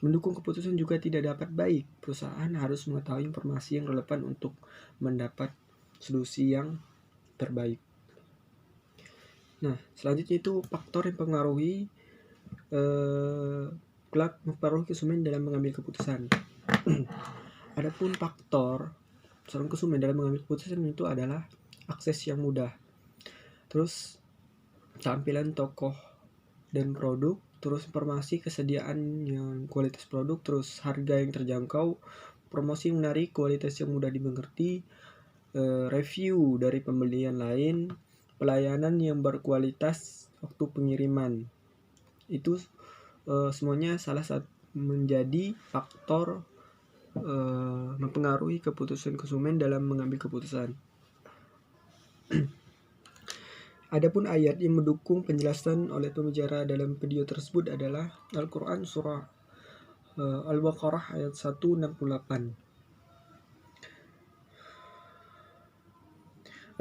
A: mendukung keputusan juga tidak dapat baik. Perusahaan harus mengetahui informasi yang relevan untuk mendapat solusi yang terbaik. Nah, selanjutnya itu faktor yang mempengaruhi konsumen dalam mengambil keputusan. Adapun faktor seorang konsumen dalam mengambil keputusan itu adalah akses yang mudah, terus tampilan tokoh dan produk, terus informasi kesediaan yang kualitas produk, terus harga yang terjangkau, promosi yang menarik, kualitas yang mudah dimengerti, review dari pembelian lain, pelayanan yang berkualitas, waktu pengiriman. Itu semuanya salah satu menjadi faktor mempengaruhi keputusan konsumen dalam mengambil keputusan. Adapun ayat yang mendukung penjelasan oleh pembicara dalam video tersebut adalah Al-Quran surah Al-Baqarah ayat 168.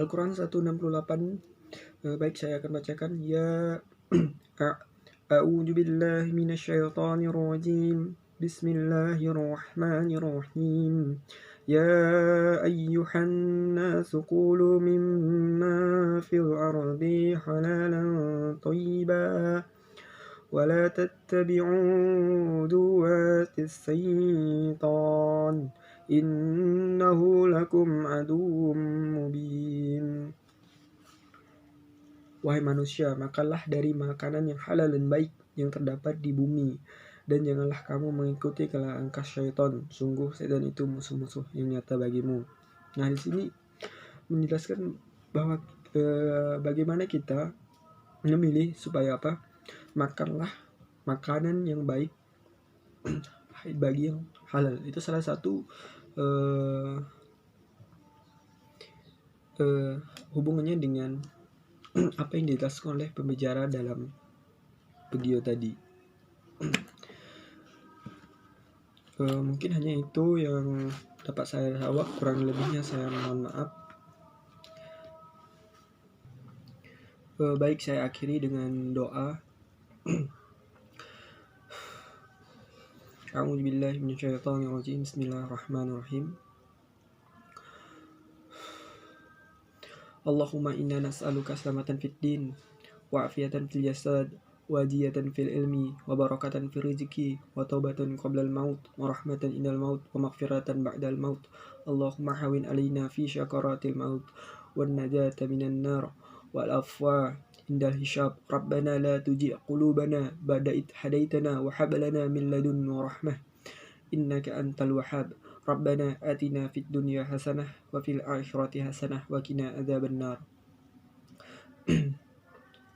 A: Al-Quran 168, baik saya akan bacakan. Ya A'udzu billahi minasyaitonir rajim. Bismillahirrahmanirrahim. يا أيها الناس قولوا مما في الأرض حلالا طيبا ولا تتبعوا خطوات الشيطان إنه لكم عدو مبين. Wahai manusia, makanlah dari makanan yang halal dan baik yang terdapat di bumi, dan janganlah kamu mengikuti langkah syaitan. Sungguh setan itu musuh-musuh yang nyata bagimu. Nah, di sini menjelaskan bahwa bagaimana kita memilih supaya apa? Makanlah makanan yang baik bagi yang halal. Itu salah satu hubungannya dengan apa yang dijelaskan oleh pembicara dalam video tadi. Mungkin hanya itu yang dapat saya jawab, kurang lebihnya saya mohon maaf. Baik, saya akhiri dengan doa. A'udzubillahi minasyaitonirrajim. Bismillahirrahmanirrahim. Allahumma inna nas'aluka salamatan fid din wa afiatan fil jasad wa jiyatan fil ilmi wa barakatan fil rizqi wa taubatan qabla al maut wa rahmatan indal maut wa maghfiratan ba'dal maut. Allahumma hawin alaina fi syakaratil maut wan najata minan nar wal afwa indal hisab. Rabbana la tujigh qulubana ba'da id hadaitana wa hab lana min ladunka rahmah innaka antal wahhab. Rabbana atina fid dunya hasanah wa fil akhirati hasanah wa qina adzabannar.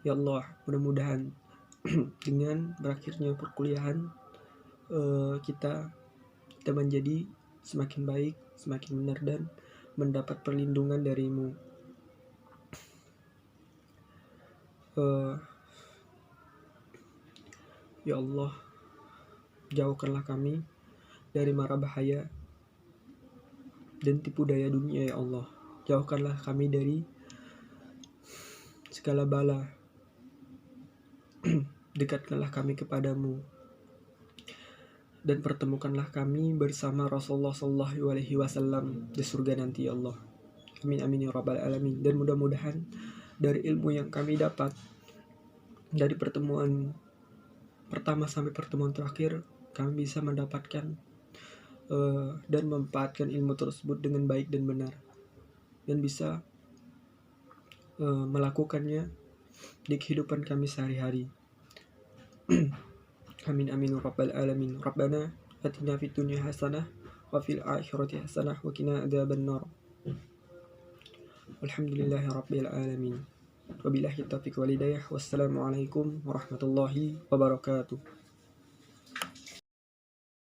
A: Ya Allah, mudah-mudahan dengan berakhirnya perkuliahan kita menjadi semakin baik, semakin benar, dan mendapat perlindungan darimu. Ya Allah, jauhkanlah kami dari mara bahaya dan tipu daya dunia, ya Allah. Jauhkanlah kami dari segala bala. Dekatkanlah kami kepadamu dan pertemukanlah kami bersama Rasulullah SAW di surga nanti, ya Allah. Amin amin ya rabbal alamin. Dan mudah-mudahan dari ilmu yang kami dapat dari pertemuan pertama sampai pertemuan terakhir, kami bisa mendapatkan dan memanfaatkan ilmu tersebut dengan baik dan benar, dan bisa melakukannya di kehidupan kami sehari-hari. Amin amin ya rabbal alamin. Rabbana atina fid dunya hasanah wa fil akhirati hasanah wa qina adzabannar. Alhamdulillahi rabbil alamin. Wabillahi taufiq wal hidayah. Wassalamualaikum warahmatullahi wabarakatuh.